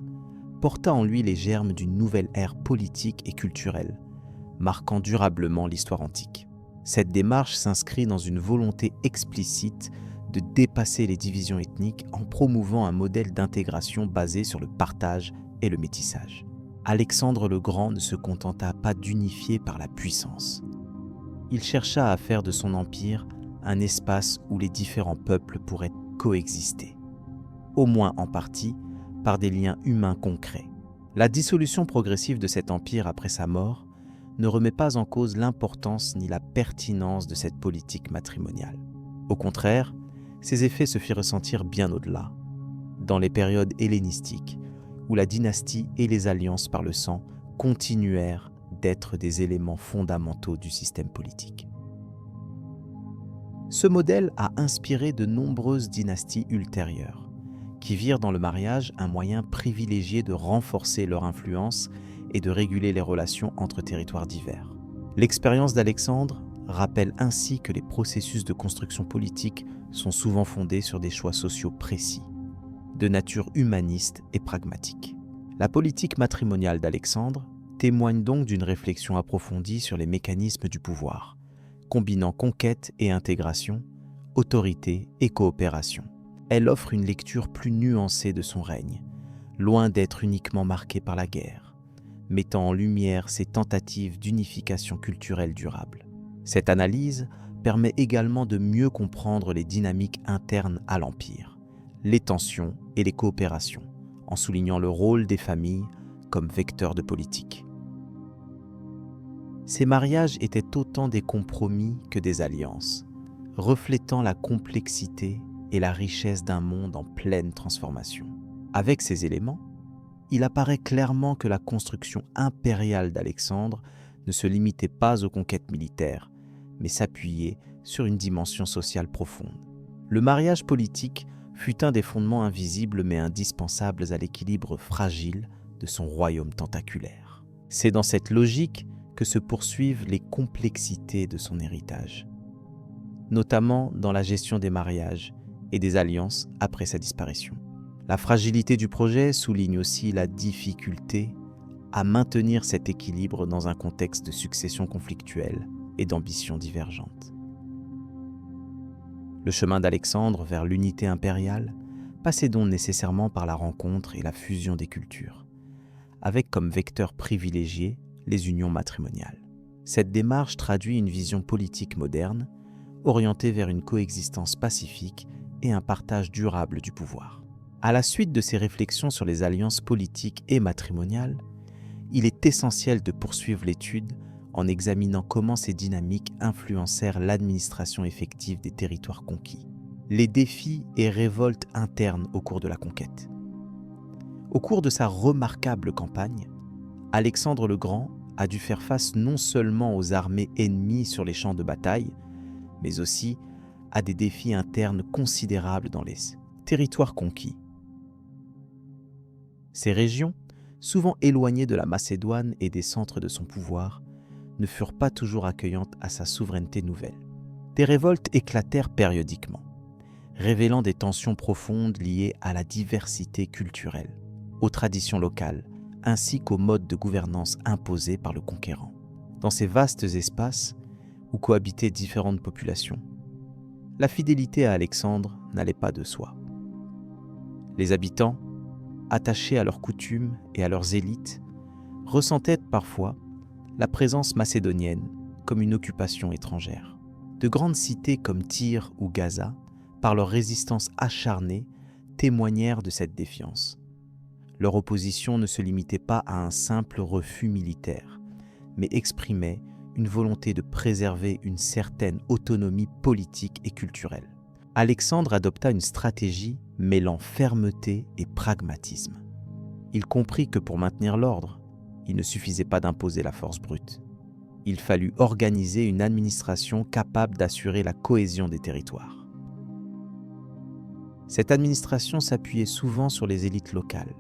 porta en lui les germes d'une nouvelle ère politique et culturelle, marquant durablement l'histoire antique. Cette démarche s'inscrit dans une volonté explicite de dépasser les divisions ethniques en promouvant un modèle d'intégration basé sur le partage et le métissage. Alexandre le Grand ne se contenta pas d'unifier par la puissance. Il chercha à faire de son empire un espace où les différents peuples pourraient coexister, au moins en partie par des liens humains concrets. La dissolution progressive de cet empire après sa mort ne remet pas en cause l'importance ni la pertinence de cette politique matrimoniale. Au contraire, ses effets se firent ressentir bien au-delà, dans les périodes hellénistiques, où la dynastie et les alliances par le sang continuèrent d'être des éléments fondamentaux du système politique. Ce modèle a inspiré de nombreuses dynasties ultérieures, qui virent dans le mariage un moyen privilégié de renforcer leur influence et de réguler les relations entre territoires divers. L'expérience d'Alexandre rappelle ainsi que les processus de construction politique sont souvent fondés sur des choix sociaux précis, de nature humaniste et pragmatique. La politique matrimoniale d'Alexandre témoigne donc d'une réflexion approfondie sur les mécanismes du pouvoir, combinant conquête et intégration, autorité et coopération. Elle offre une lecture plus nuancée de son règne, loin d'être uniquement marquée par la guerre, mettant en lumière ses tentatives d'unification culturelle durable. Cette analyse permet également de mieux comprendre les dynamiques internes à l'Empire, les tensions et les coopérations, en soulignant le rôle des familles comme vecteurs de politique. Ces mariages étaient autant des compromis que des alliances, reflétant la complexité et la richesse d'un monde en pleine transformation. Avec ces éléments, il apparaît clairement que la construction impériale d'Alexandre ne se limitait pas aux conquêtes militaires, mais s'appuyait sur une dimension sociale profonde. Le mariage politique fut un des fondements invisibles mais indispensables à l'équilibre fragile de son royaume tentaculaire. C'est dans cette logique que se poursuivent les complexités de son héritage, notamment dans la gestion des mariages et des alliances après sa disparition. La fragilité du projet souligne aussi la difficulté à maintenir cet équilibre dans un contexte de succession conflictuelle et d'ambitions divergentes. Le chemin d'Alexandre vers l'unité impériale passait donc nécessairement par la rencontre et la fusion des cultures, avec comme vecteur privilégié les unions matrimoniales. Cette démarche traduit une vision politique moderne, orientée vers une coexistence pacifique et un partage durable du pouvoir. À la suite de ces réflexions sur les alliances politiques et matrimoniales, il est essentiel de poursuivre l'étude en examinant comment ces dynamiques influencèrent l'administration effective des territoires conquis, les défis et révoltes internes au cours de la conquête. Au cours de sa remarquable campagne, Alexandre le Grand a dû faire face non seulement aux armées ennemies sur les champs de bataille, mais aussi à des défis internes considérables dans les territoires conquis. Ces régions, souvent éloignées de la Macédoine et des centres de son pouvoir, ne furent pas toujours accueillantes à sa souveraineté nouvelle. Des révoltes éclatèrent périodiquement, révélant des tensions profondes liées à la diversité culturelle, aux traditions locales, ainsi qu'aux modes de gouvernance imposés par le conquérant. Dans ces vastes espaces où cohabitaient différentes populations, la fidélité à Alexandre n'allait pas de soi. Les habitants, attachés à leurs coutumes et à leurs élites, ressentaient parfois la présence macédonienne comme une occupation étrangère. De grandes cités comme Tyr ou Gaza, par leur résistance acharnée, témoignèrent de cette défiance. Leur opposition ne se limitait pas à un simple refus militaire, mais exprimait une volonté de préserver une certaine autonomie politique et culturelle. Alexandre adopta une stratégie mêlant fermeté et pragmatisme. Il comprit que pour maintenir l'ordre, il ne suffisait pas d'imposer la force brute. Il fallut organiser une administration capable d'assurer la cohésion des territoires. Cette administration s'appuyait souvent sur les élites locales,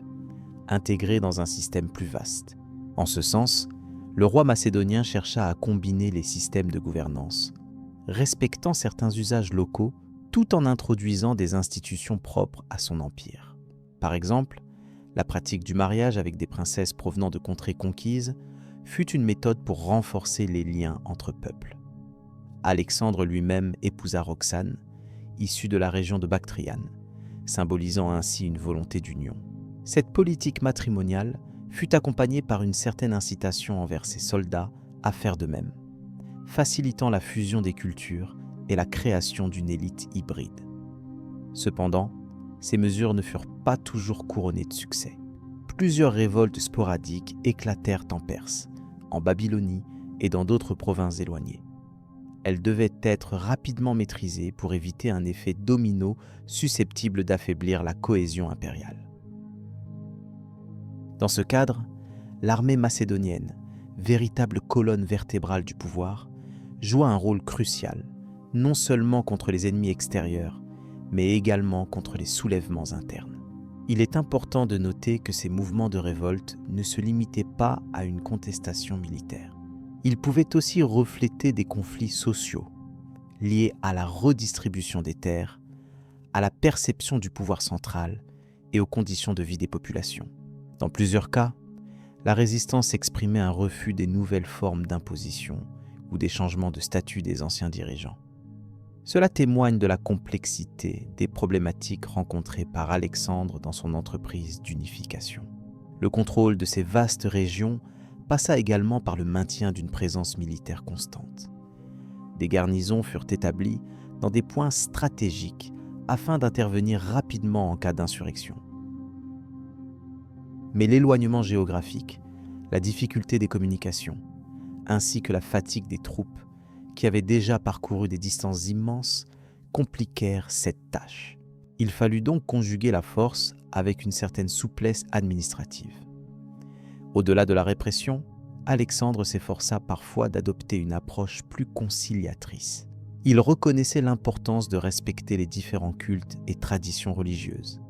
intégrées dans un système plus vaste. En ce sens, le roi macédonien chercha à combiner les systèmes de gouvernance, respectant certains usages locaux tout en introduisant des institutions propres à son empire. Par exemple, la pratique du mariage avec des princesses provenant de contrées conquises fut une méthode pour renforcer les liens entre peuples. Alexandre lui-même épousa Roxane, issue de la région de Bactriane, symbolisant ainsi une volonté d'union. Cette politique matrimoniale fut accompagnée par une certaine incitation envers ses soldats à faire de même, facilitant la fusion des cultures et la création d'une élite hybride. Cependant, ces mesures ne furent pas toujours couronnées de succès. Plusieurs révoltes sporadiques éclatèrent en Perse, en Babylonie et dans d'autres provinces éloignées. Elles devaient être rapidement maîtrisées pour éviter un effet domino susceptible d'affaiblir la cohésion impériale. Dans ce cadre, l'armée macédonienne, véritable colonne vertébrale du pouvoir, joua un rôle crucial, non seulement contre les ennemis extérieurs, mais également contre les soulèvements internes. Il est important de noter que ces mouvements de révolte ne se limitaient pas à une contestation militaire. Ils pouvaient aussi refléter des conflits sociaux, liés à la redistribution des terres, à la perception du pouvoir central et aux conditions de vie des populations. Dans plusieurs cas, la résistance exprimait un refus des nouvelles formes d'imposition ou des changements de statut des anciens dirigeants. Cela témoigne de la complexité des problématiques rencontrées par Alexandre dans son entreprise d'unification. Le contrôle de ces vastes régions passa également par le maintien d'une présence militaire constante. Des garnisons furent établies dans des points stratégiques afin d'intervenir rapidement en cas d'insurrection. Mais l'éloignement géographique, la difficulté des communications, ainsi que la fatigue des troupes, qui avaient déjà parcouru des distances immenses, compliquèrent cette tâche. Il fallut donc conjuguer la force avec une certaine souplesse administrative. Au-delà de la répression, Alexandre s'efforça parfois d'adopter une approche plus conciliatrice. Il reconnaissait l'importance de respecter les différents cultes et traditions religieuses.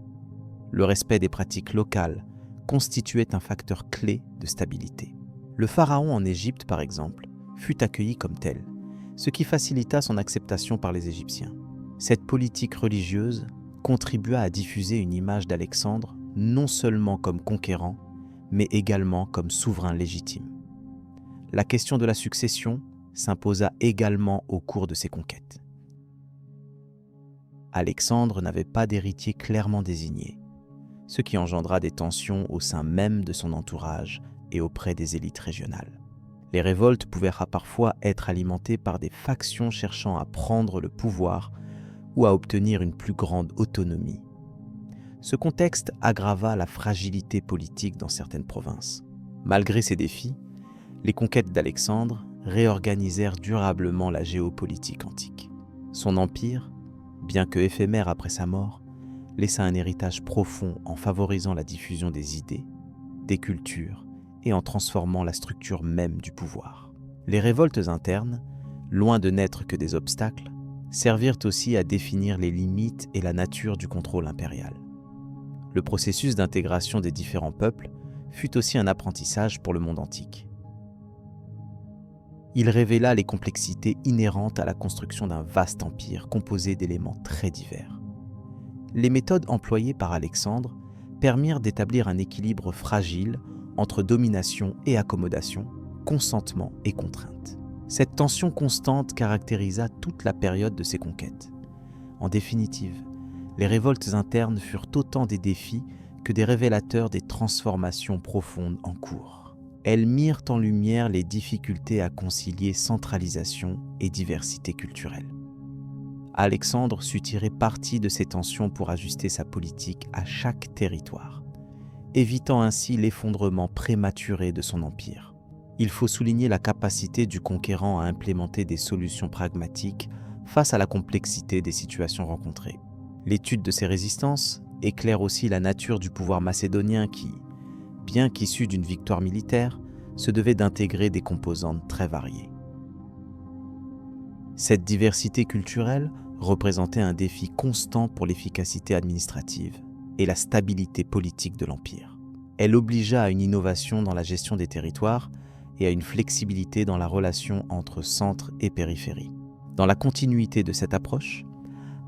Le respect des pratiques locales constituait un facteur clé de stabilité. Le pharaon en Égypte, par exemple, fut accueilli comme tel, ce qui facilita son acceptation par les Égyptiens. Cette politique religieuse contribua à diffuser une image d'Alexandre non seulement comme conquérant, mais également comme souverain légitime. La question de la succession s'imposa également au cours de ses conquêtes. Alexandre n'avait pas d'héritier clairement désigné, ce qui engendra des tensions au sein même de son entourage et auprès des élites régionales. Les révoltes pouvaient parfois être alimentées par des factions cherchant à prendre le pouvoir ou à obtenir une plus grande autonomie. Ce contexte aggrava la fragilité politique dans certaines provinces. Malgré ces défis, les conquêtes d'Alexandre réorganisèrent durablement la géopolitique antique. Son empire, bien que éphémère après sa mort, laissa un héritage profond en favorisant la diffusion des idées, des cultures et en transformant la structure même du pouvoir. Les révoltes internes, loin de n'être que des obstacles, servirent aussi à définir les limites et la nature du contrôle impérial. Le processus d'intégration des différents peuples fut aussi un apprentissage pour le monde antique. Il révéla les complexités inhérentes à la construction d'un vaste empire composé d'éléments très divers. Les méthodes employées par Alexandre permirent d'établir un équilibre fragile entre domination et accommodation, consentement et contrainte. Cette tension constante caractérisa toute la période de ses conquêtes. En définitive, les révoltes internes furent autant des défis que des révélateurs des transformations profondes en cours. Elles mirent en lumière les difficultés à concilier centralisation et diversité culturelle. Alexandre sut tirer parti de ces tensions pour ajuster sa politique à chaque territoire, évitant ainsi l'effondrement prématuré de son empire. Il faut souligner la capacité du conquérant à implémenter des solutions pragmatiques face à la complexité des situations rencontrées. L'étude de ces résistances éclaire aussi la nature du pouvoir macédonien qui, bien qu'issu d'une victoire militaire, se devait d'intégrer des composantes très variées. Cette diversité culturelle représentait un défi constant pour l'efficacité administrative et la stabilité politique de l'Empire. Elle obligea à une innovation dans la gestion des territoires et à une flexibilité dans la relation entre centre et périphérie. Dans la continuité de cette approche,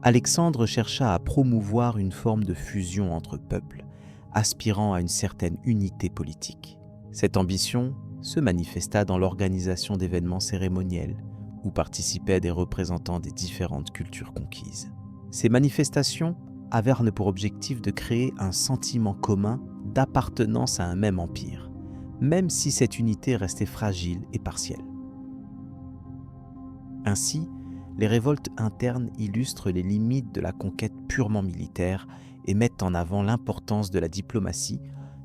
Alexandre chercha à promouvoir une forme de fusion entre peuples, aspirant à une certaine unité politique. Cette ambition se manifesta dans l'organisation d'événements cérémoniels où participaient des représentants des différentes cultures conquises. Ces manifestations avaient pour objectif de créer un sentiment commun d'appartenance à un même empire, même si cette unité restait fragile et partielle. Ainsi, les révoltes internes illustrent les limites de la conquête purement militaire et mettent en avant l'importance de la diplomatie,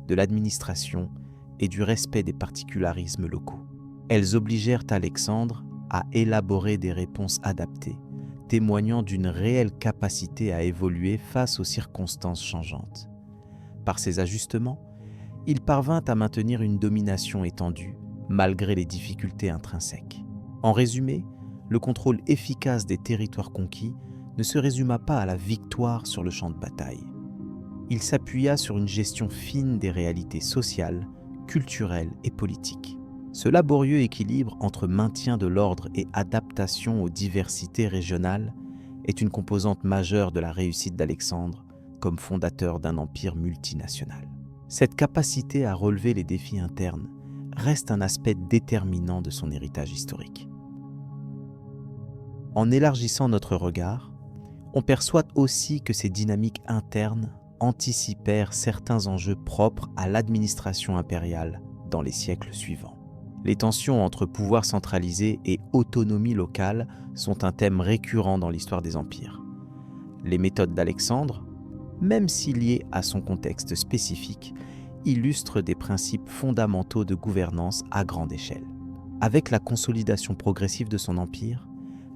de l'administration et du respect des particularismes locaux. Elles obligèrent Alexandre à élaborer des réponses adaptées, témoignant d'une réelle capacité à évoluer face aux circonstances changeantes. Par ces ajustements, il parvint à maintenir une domination étendue, malgré les difficultés intrinsèques. En résumé, le contrôle efficace des territoires conquis ne se résuma pas à la victoire sur le champ de bataille. Il s'appuya sur une gestion fine des réalités sociales, culturelles et politiques. Ce laborieux équilibre entre maintien de l'ordre et adaptation aux diversités régionales est une composante majeure de la réussite d'Alexandre comme fondateur d'un empire multinational. Cette capacité à relever les défis internes reste un aspect déterminant de son héritage historique. En élargissant notre regard, on perçoit aussi que ces dynamiques internes anticipèrent certains enjeux propres à l'administration impériale dans les siècles suivants. Les tensions entre pouvoir centralisé et autonomie locale sont un thème récurrent dans l'histoire des empires. Les méthodes d'Alexandre, même si liées à son contexte spécifique, illustrent des principes fondamentaux de gouvernance à grande échelle. Avec la consolidation progressive de son empire,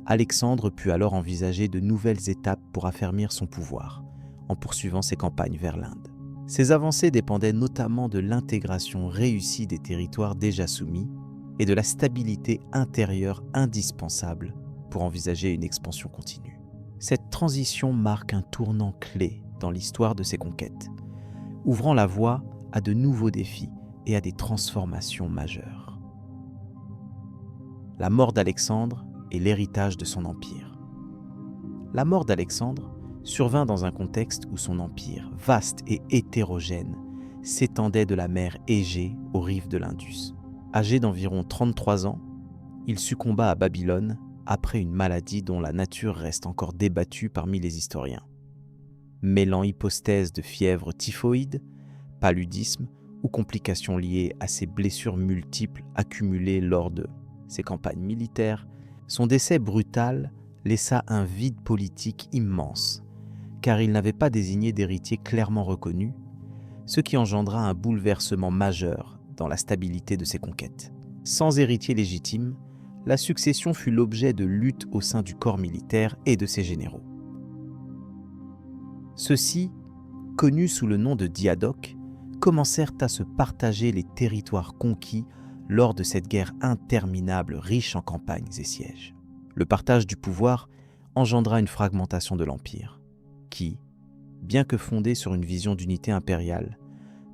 Alexandre put alors envisager de nouvelles étapes pour affermir son pouvoir, en poursuivant ses campagnes vers l'Inde. Ces avancées dépendaient notamment de l'intégration réussie des territoires déjà soumis et de la stabilité intérieure indispensable pour envisager une expansion continue. Cette transition marque un tournant clé dans l'histoire de ses conquêtes, ouvrant la voie à de nouveaux défis et à des transformations majeures. La mort d'Alexandre et l'héritage de son empire. La mort d'Alexandre survint dans un contexte où son empire, vaste et hétérogène, s'étendait de la mer Égée aux rives de l'Indus. Âgé d'environ 33 ans, il succomba à Babylone après une maladie dont la nature reste encore débattue parmi les historiens. Mêlant hypothèses de fièvre typhoïde, paludisme ou complications liées à ses blessures multiples accumulées lors de ses campagnes militaires, son décès brutal laissa un vide politique immense, car il n'avait pas désigné d'héritier clairement reconnu, ce qui engendra un bouleversement majeur dans la stabilité de ses conquêtes. Sans héritier légitime, la succession fut l'objet de luttes au sein du corps militaire et de ses généraux. Ceux-ci, connus sous le nom de diadoques, commencèrent à se partager les territoires conquis lors de cette guerre interminable riche en campagnes et sièges. Le partage du pouvoir engendra une fragmentation de l'Empire, qui, bien que fondé sur une vision d'unité impériale,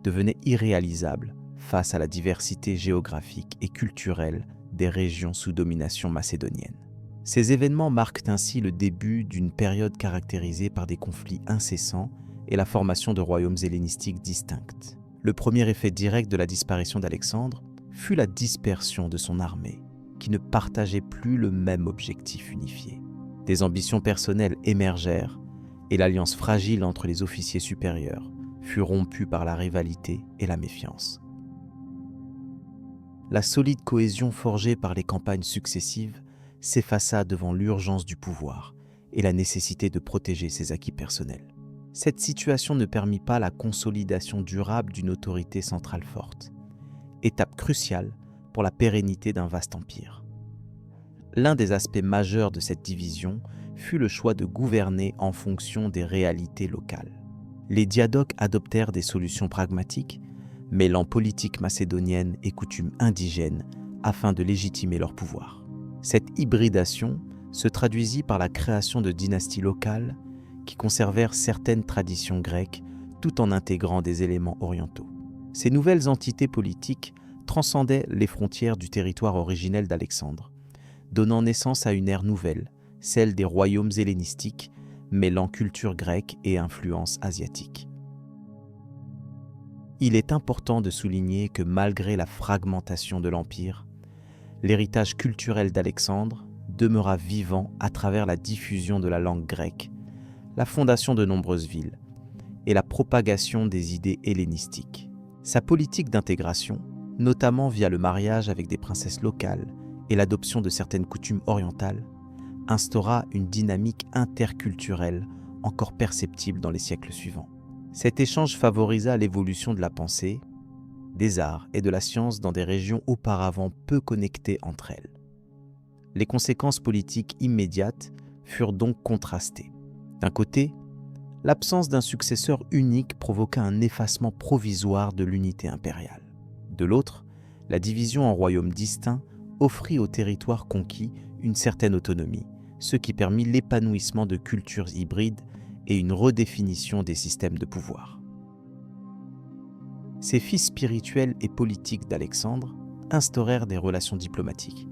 devenait irréalisable face à la diversité géographique et culturelle des régions sous domination macédonienne. Ces événements marquent ainsi le début d'une période caractérisée par des conflits incessants et la formation de royaumes hellénistiques distincts. Le premier effet direct de la disparition d'Alexandre fut la dispersion de son armée, qui ne partageait plus le même objectif unifié. Des ambitions personnelles émergèrent et l'alliance fragile entre les officiers supérieurs fut rompue par la rivalité et la méfiance. La solide cohésion forgée par les campagnes successives s'effaça devant l'urgence du pouvoir et la nécessité de protéger ses acquis personnels. Cette situation ne permit pas la consolidation durable d'une autorité centrale forte, étape cruciale pour la pérennité d'un vaste empire. L'un des aspects majeurs de cette division fut le choix de gouverner en fonction des réalités locales. Les diadoques adoptèrent des solutions pragmatiques, mêlant politique macédonienne et coutumes indigènes afin de légitimer leur pouvoir. Cette hybridation se traduisit par la création de dynasties locales qui conservèrent certaines traditions grecques tout en intégrant des éléments orientaux. Ces nouvelles entités politiques transcendaient les frontières du territoire originel d'Alexandre, donnant naissance à une ère nouvelle, celle des royaumes hellénistiques, mêlant culture grecque et influence asiatique. Il est important de souligner que malgré la fragmentation de l'Empire, l'héritage culturel d'Alexandre demeura vivant à travers la diffusion de la langue grecque, la fondation de nombreuses villes et la propagation des idées hellénistiques. Sa politique d'intégration, notamment via le mariage avec des princesses locales et l'adoption de certaines coutumes orientales, instaura une dynamique interculturelle encore perceptible dans les siècles suivants. Cet échange favorisa l'évolution de la pensée, des arts et de la science dans des régions auparavant peu connectées entre elles. Les conséquences politiques immédiates furent donc contrastées. D'un côté, l'absence d'un successeur unique provoqua un effacement provisoire de l'unité impériale. De l'autre, la division en royaumes distincts offrit aux territoires conquis une certaine autonomie, ce qui permit l'épanouissement de cultures hybrides et une redéfinition des systèmes de pouvoir. Ces fils spirituels et politiques d'Alexandre instaurèrent des relations diplomatiques,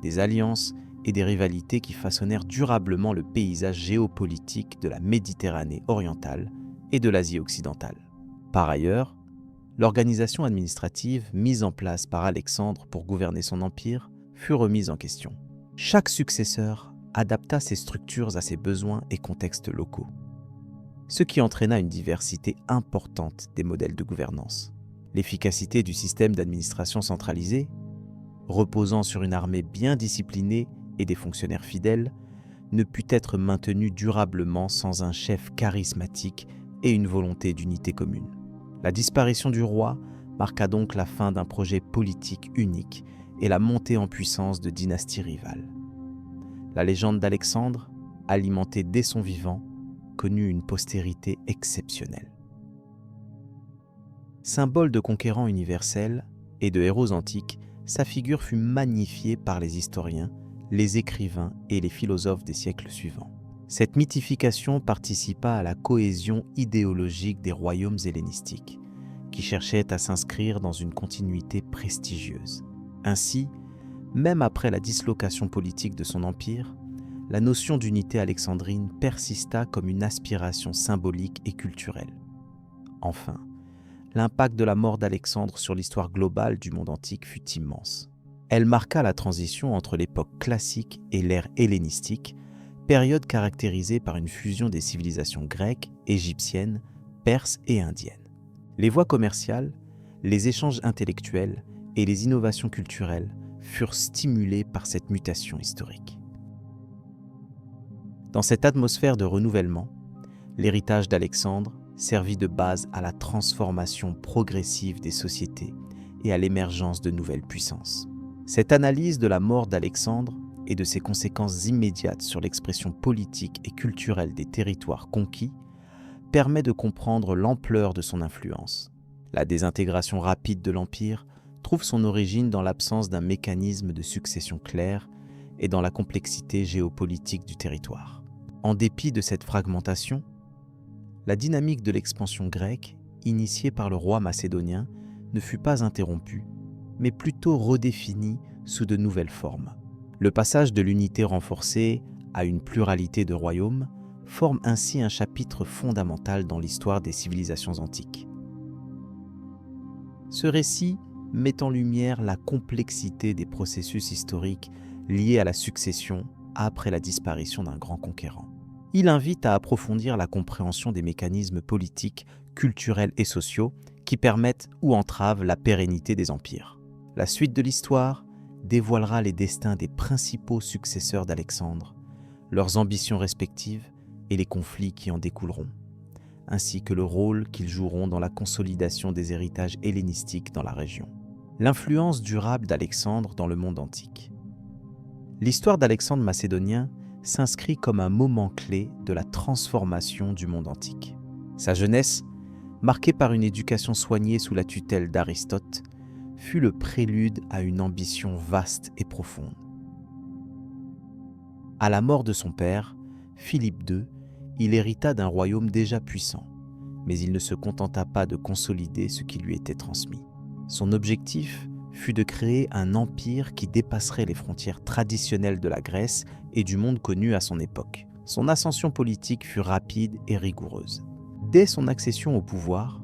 des alliances et des rivalités qui façonnèrent durablement le paysage géopolitique de la Méditerranée orientale et de l'Asie occidentale. Par ailleurs, l'organisation administrative mise en place par Alexandre pour gouverner son empire fut remise en question. Chaque successeur adapta ses structures à ses besoins et contextes locaux, ce qui entraîna une diversité importante des modèles de gouvernance. L'efficacité du système d'administration centralisée, reposant sur une armée bien disciplinée et des fonctionnaires fidèles, ne put être maintenu durablement sans un chef charismatique et une volonté d'unité commune. La disparition du roi marqua donc la fin d'un projet politique unique et la montée en puissance de dynasties rivales. La légende d'Alexandre, alimentée dès son vivant, connut une postérité exceptionnelle. Symbole de conquérant universel et de héros antiques, sa figure fut magnifiée par les historiens, les écrivains et les philosophes des siècles suivants. Cette mythification participa à la cohésion idéologique des royaumes hellénistiques, qui cherchaient à s'inscrire dans une continuité prestigieuse. Ainsi, même après la dislocation politique de son empire, la notion d'unité alexandrine persista comme une aspiration symbolique et culturelle. Enfin, l'impact de la mort d'Alexandre sur l'histoire globale du monde antique fut immense. Elle marqua la transition entre l'époque classique et l'ère hellénistique, période caractérisée par une fusion des civilisations grecques, égyptiennes, perses et indiennes. Les voies commerciales, les échanges intellectuels et les innovations culturelles furent stimulés par cette mutation historique. Dans cette atmosphère de renouvellement, l'héritage d'Alexandre servit de base à la transformation progressive des sociétés et à l'émergence de nouvelles puissances. Cette analyse de la mort d'Alexandre et de ses conséquences immédiates sur l'expression politique et culturelle des territoires conquis permet de comprendre l'ampleur de son influence. La désintégration rapide de l'Empire trouve son origine dans l'absence d'un mécanisme de succession clair et dans la complexité géopolitique du territoire. En dépit de cette fragmentation, la dynamique de l'expansion grecque, initiée par le roi macédonien, ne fut pas interrompue, mais plutôt redéfinie sous de nouvelles formes. Le passage de l'unité renforcée à une pluralité de royaumes forme ainsi un chapitre fondamental dans l'histoire des civilisations antiques. Ce récit met en lumière la complexité des processus historiques liés à la succession après la disparition d'un grand conquérant. Il invite à approfondir la compréhension des mécanismes politiques, culturels et sociaux qui permettent ou entravent la pérennité des empires. La suite de l'histoire dévoilera les destins des principaux successeurs d'Alexandre, leurs ambitions respectives et les conflits qui en découleront, ainsi que le rôle qu'ils joueront dans la consolidation des héritages hellénistiques dans la région. L'influence durable d'Alexandre dans le monde antique. L'histoire d'Alexandre macédonien s'inscrit comme un moment clé de la transformation du monde antique. Sa jeunesse, marquée par une éducation soignée sous la tutelle d'Aristote, fut le prélude à une ambition vaste et profonde. À la mort de son père, Philippe II, il hérita d'un royaume déjà puissant, mais il ne se contenta pas de consolider ce qui lui était transmis. Son objectif fut de créer un empire qui dépasserait les frontières traditionnelles de la Grèce et du monde connu à son époque. Son ascension politique fut rapide et rigoureuse. Dès son accession au pouvoir,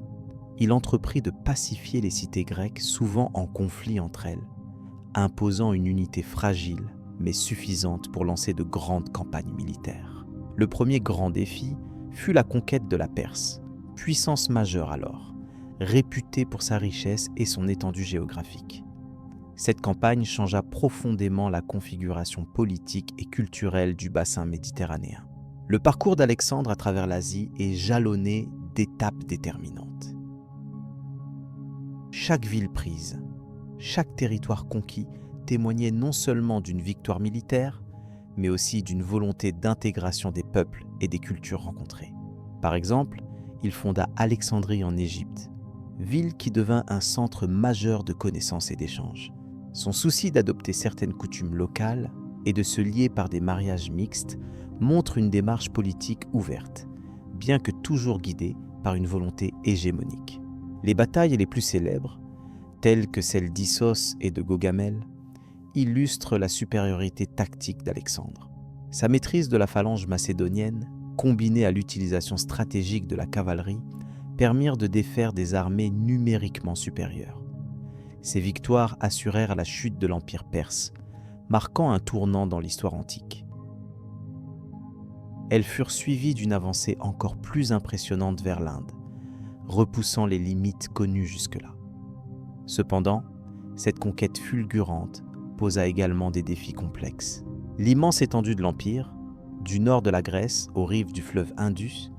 il entreprit de pacifier les cités grecques souvent en conflit entre elles, imposant une unité fragile mais suffisante pour lancer de grandes campagnes militaires. Le premier grand défi fut la conquête de la Perse, puissance majeure alors, réputée pour sa richesse et son étendue géographique. Cette campagne changea profondément la configuration politique et culturelle du bassin méditerranéen. Le parcours d'Alexandre à travers l'Asie est jalonné d'étapes déterminantes. Chaque ville prise, chaque territoire conquis témoignait non seulement d'une victoire militaire, mais aussi d'une volonté d'intégration des peuples et des cultures rencontrées. Par exemple, il fonda Alexandrie en Égypte, ville qui devint un centre majeur de connaissances et d'échanges. Son souci d'adopter certaines coutumes locales et de se lier par des mariages mixtes montre une démarche politique ouverte, bien que toujours guidée par une volonté hégémonique. Les batailles les plus célèbres, telles que celles d'Issos et de Gaugamel, illustrent la supériorité tactique d'Alexandre. Sa maîtrise de la phalange macédonienne, combinée à l'utilisation stratégique de la cavalerie, permirent de défaire des armées numériquement supérieures. Ces victoires assurèrent la chute de l'Empire perse, marquant un tournant dans l'histoire antique. Elles furent suivies d'une avancée encore plus impressionnante vers l'Inde, repoussant les limites connues jusque-là. Cependant, cette conquête fulgurante posa également des défis complexes. L'immense étendue de l'Empire, du nord de la Grèce aux rives du fleuve Indus,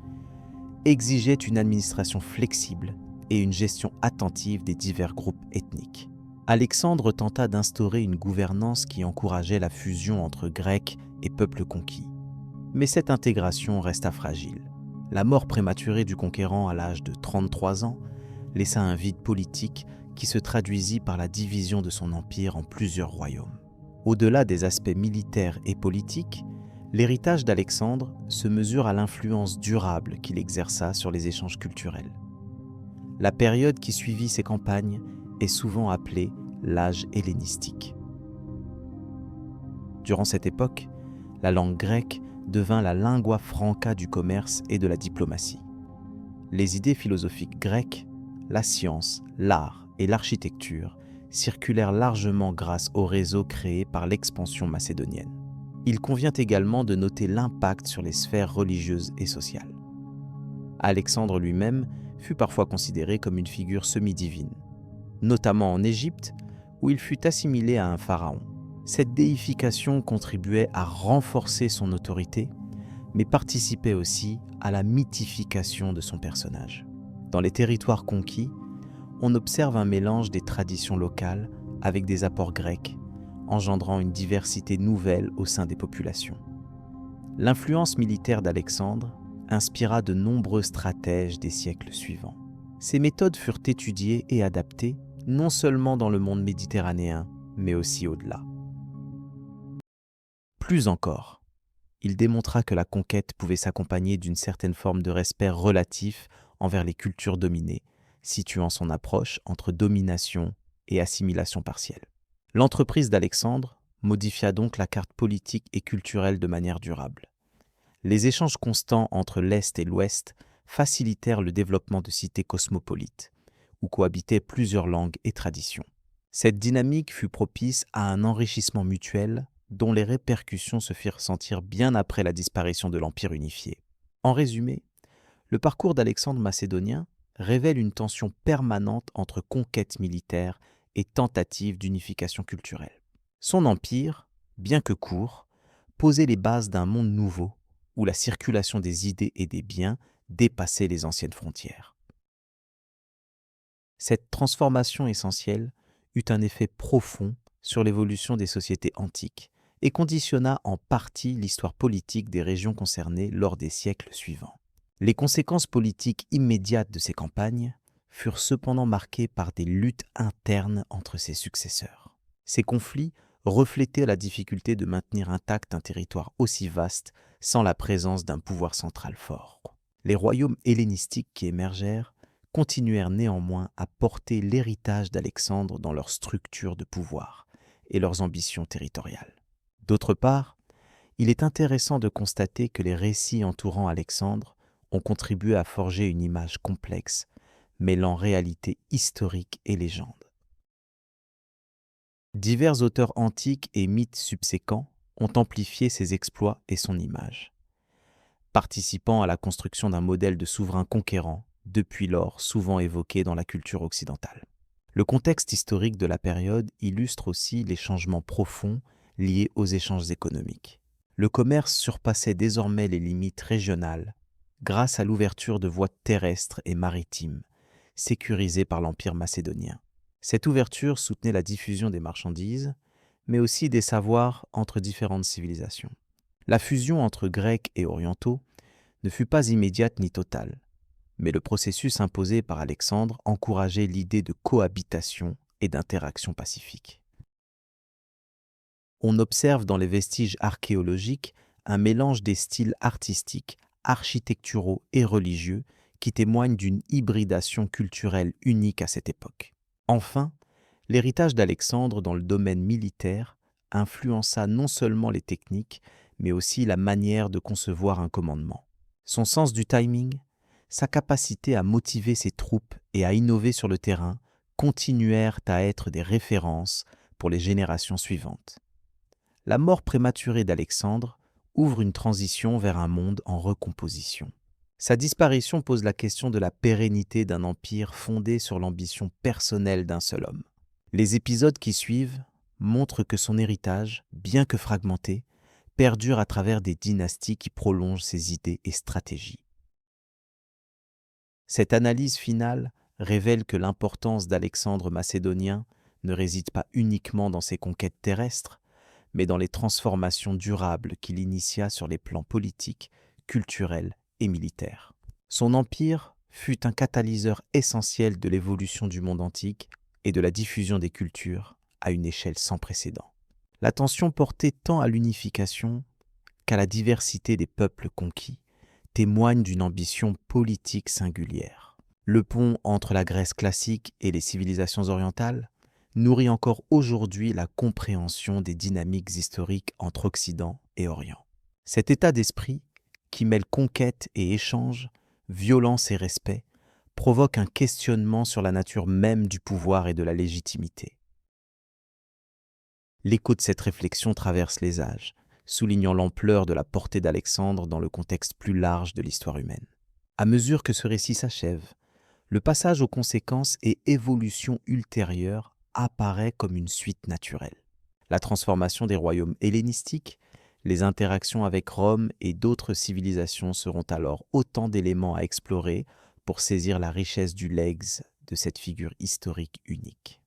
exigeait une administration flexible et une gestion attentive des divers groupes ethniques. Alexandre tenta d'instaurer une gouvernance qui encourageait la fusion entre Grecs et peuples conquis. Mais cette intégration resta fragile. La mort prématurée du conquérant à l'âge de 33 ans laissa un vide politique qui se traduisit par la division de son empire en plusieurs royaumes. Au-delà des aspects militaires et politiques, l'héritage d'Alexandre se mesure à l'influence durable qu'il exerça sur les échanges culturels. La période qui suivit ces campagnes est souvent appelée l'âge hellénistique. Durant cette époque, la langue grecque devint la lingua franca du commerce et de la diplomatie. Les idées philosophiques grecques, la science, l'art et l'architecture circulèrent largement grâce au réseau créé par l'expansion macédonienne. Il convient également de noter l'impact sur les sphères religieuses et sociales. Alexandre lui-même fut parfois considéré comme une figure semi-divine, notamment en Égypte, où il fut assimilé à un pharaon. Cette déification contribuait à renforcer son autorité, mais participait aussi à la mythification de son personnage. Dans les territoires conquis, on observe un mélange des traditions locales avec des apports grecs, engendrant une diversité nouvelle au sein des populations. L'influence militaire d'Alexandre inspira de nombreux stratèges des siècles suivants. Ces méthodes furent étudiées et adaptées non seulement dans le monde méditerranéen, mais aussi au-delà. Plus encore, il démontra que la conquête pouvait s'accompagner d'une certaine forme de respect relatif envers les cultures dominées, situant son approche entre domination et assimilation partielle. L'entreprise d'Alexandre modifia donc la carte politique et culturelle de manière durable. Les échanges constants entre l'Est et l'Ouest facilitèrent le développement de cités cosmopolites, où cohabitaient plusieurs langues et traditions. Cette dynamique fut propice à un enrichissement mutuel dont les répercussions se firent sentir bien après la disparition de l'Empire unifié. En résumé, le parcours d'Alexandre Macédonien révèle une tension permanente entre conquête militaire et tentative d'unification culturelle. Son empire, bien que court, posait les bases d'un monde nouveau où la circulation des idées et des biens dépassait les anciennes frontières. Cette transformation essentielle eut un effet profond sur l'évolution des sociétés antiques et conditionna en partie l'histoire politique des régions concernées lors des siècles suivants. Les conséquences politiques immédiates de ces campagnes furent cependant marquées par des luttes internes entre ses successeurs. Ces conflits reflétaient la difficulté de maintenir intact un territoire aussi vaste sans la présence d'un pouvoir central fort. Les royaumes hellénistiques qui émergèrent continuèrent néanmoins à porter l'héritage d'Alexandre dans leur structure de pouvoir et leurs ambitions territoriales. D'autre part, il est intéressant de constater que les récits entourant Alexandre ont contribué à forger une image complexe, mêlant réalité historique et légende. Divers auteurs antiques et mythes subséquents ont amplifié ses exploits et son image, participant à la construction d'un modèle de souverain conquérant, depuis lors souvent évoqué dans la culture occidentale. Le contexte historique de la période illustre aussi les changements profonds liés aux échanges économiques. Le commerce surpassait désormais les limites régionales grâce à l'ouverture de voies terrestres et maritimes, sécurisées par l'Empire macédonien. Cette ouverture soutenait la diffusion des marchandises, mais aussi des savoirs entre différentes civilisations. La fusion entre Grecs et Orientaux ne fut pas immédiate ni totale, mais le processus imposé par Alexandre encourageait l'idée de cohabitation et d'interaction pacifique. On observe dans les vestiges archéologiques un mélange des styles artistiques, architecturaux et religieux qui témoignent d'une hybridation culturelle unique à cette époque. Enfin, l'héritage d'Alexandre dans le domaine militaire influença non seulement les techniques, mais aussi la manière de concevoir un commandement. Son sens du timing, sa capacité à motiver ses troupes et à innover sur le terrain continuèrent à être des références pour les générations suivantes. La mort prématurée d'Alexandre ouvre une transition vers un monde en recomposition. Sa disparition pose la question de la pérennité d'un empire fondé sur l'ambition personnelle d'un seul homme. Les épisodes qui suivent montre que son héritage, bien que fragmenté, perdure à travers des dynasties qui prolongent ses idées et stratégies. Cette analyse finale révèle que l'importance d'Alexandre Macédonien ne réside pas uniquement dans ses conquêtes terrestres, mais dans les transformations durables qu'il initia sur les plans politiques, culturels et militaires. Son empire fut un catalyseur essentiel de l'évolution du monde antique et de la diffusion des cultures à une échelle sans précédent. L'attention portée tant à l'unification qu'à la diversité des peuples conquis témoigne d'une ambition politique singulière. Le pont entre la Grèce classique et les civilisations orientales nourrit encore aujourd'hui la compréhension des dynamiques historiques entre Occident et Orient. Cet état d'esprit, qui mêle conquête et échange, violence et respect, provoque un questionnement sur la nature même du pouvoir et de la légitimité. L'écho de cette réflexion traverse les âges, soulignant l'ampleur de la portée d'Alexandre dans le contexte plus large de l'histoire humaine. À mesure que ce récit s'achève, le passage aux conséquences et évolutions ultérieures apparaît comme une suite naturelle. La transformation des royaumes hellénistiques, les interactions avec Rome et d'autres civilisations seront alors autant d'éléments à explorer pour saisir la richesse du legs de cette figure historique unique.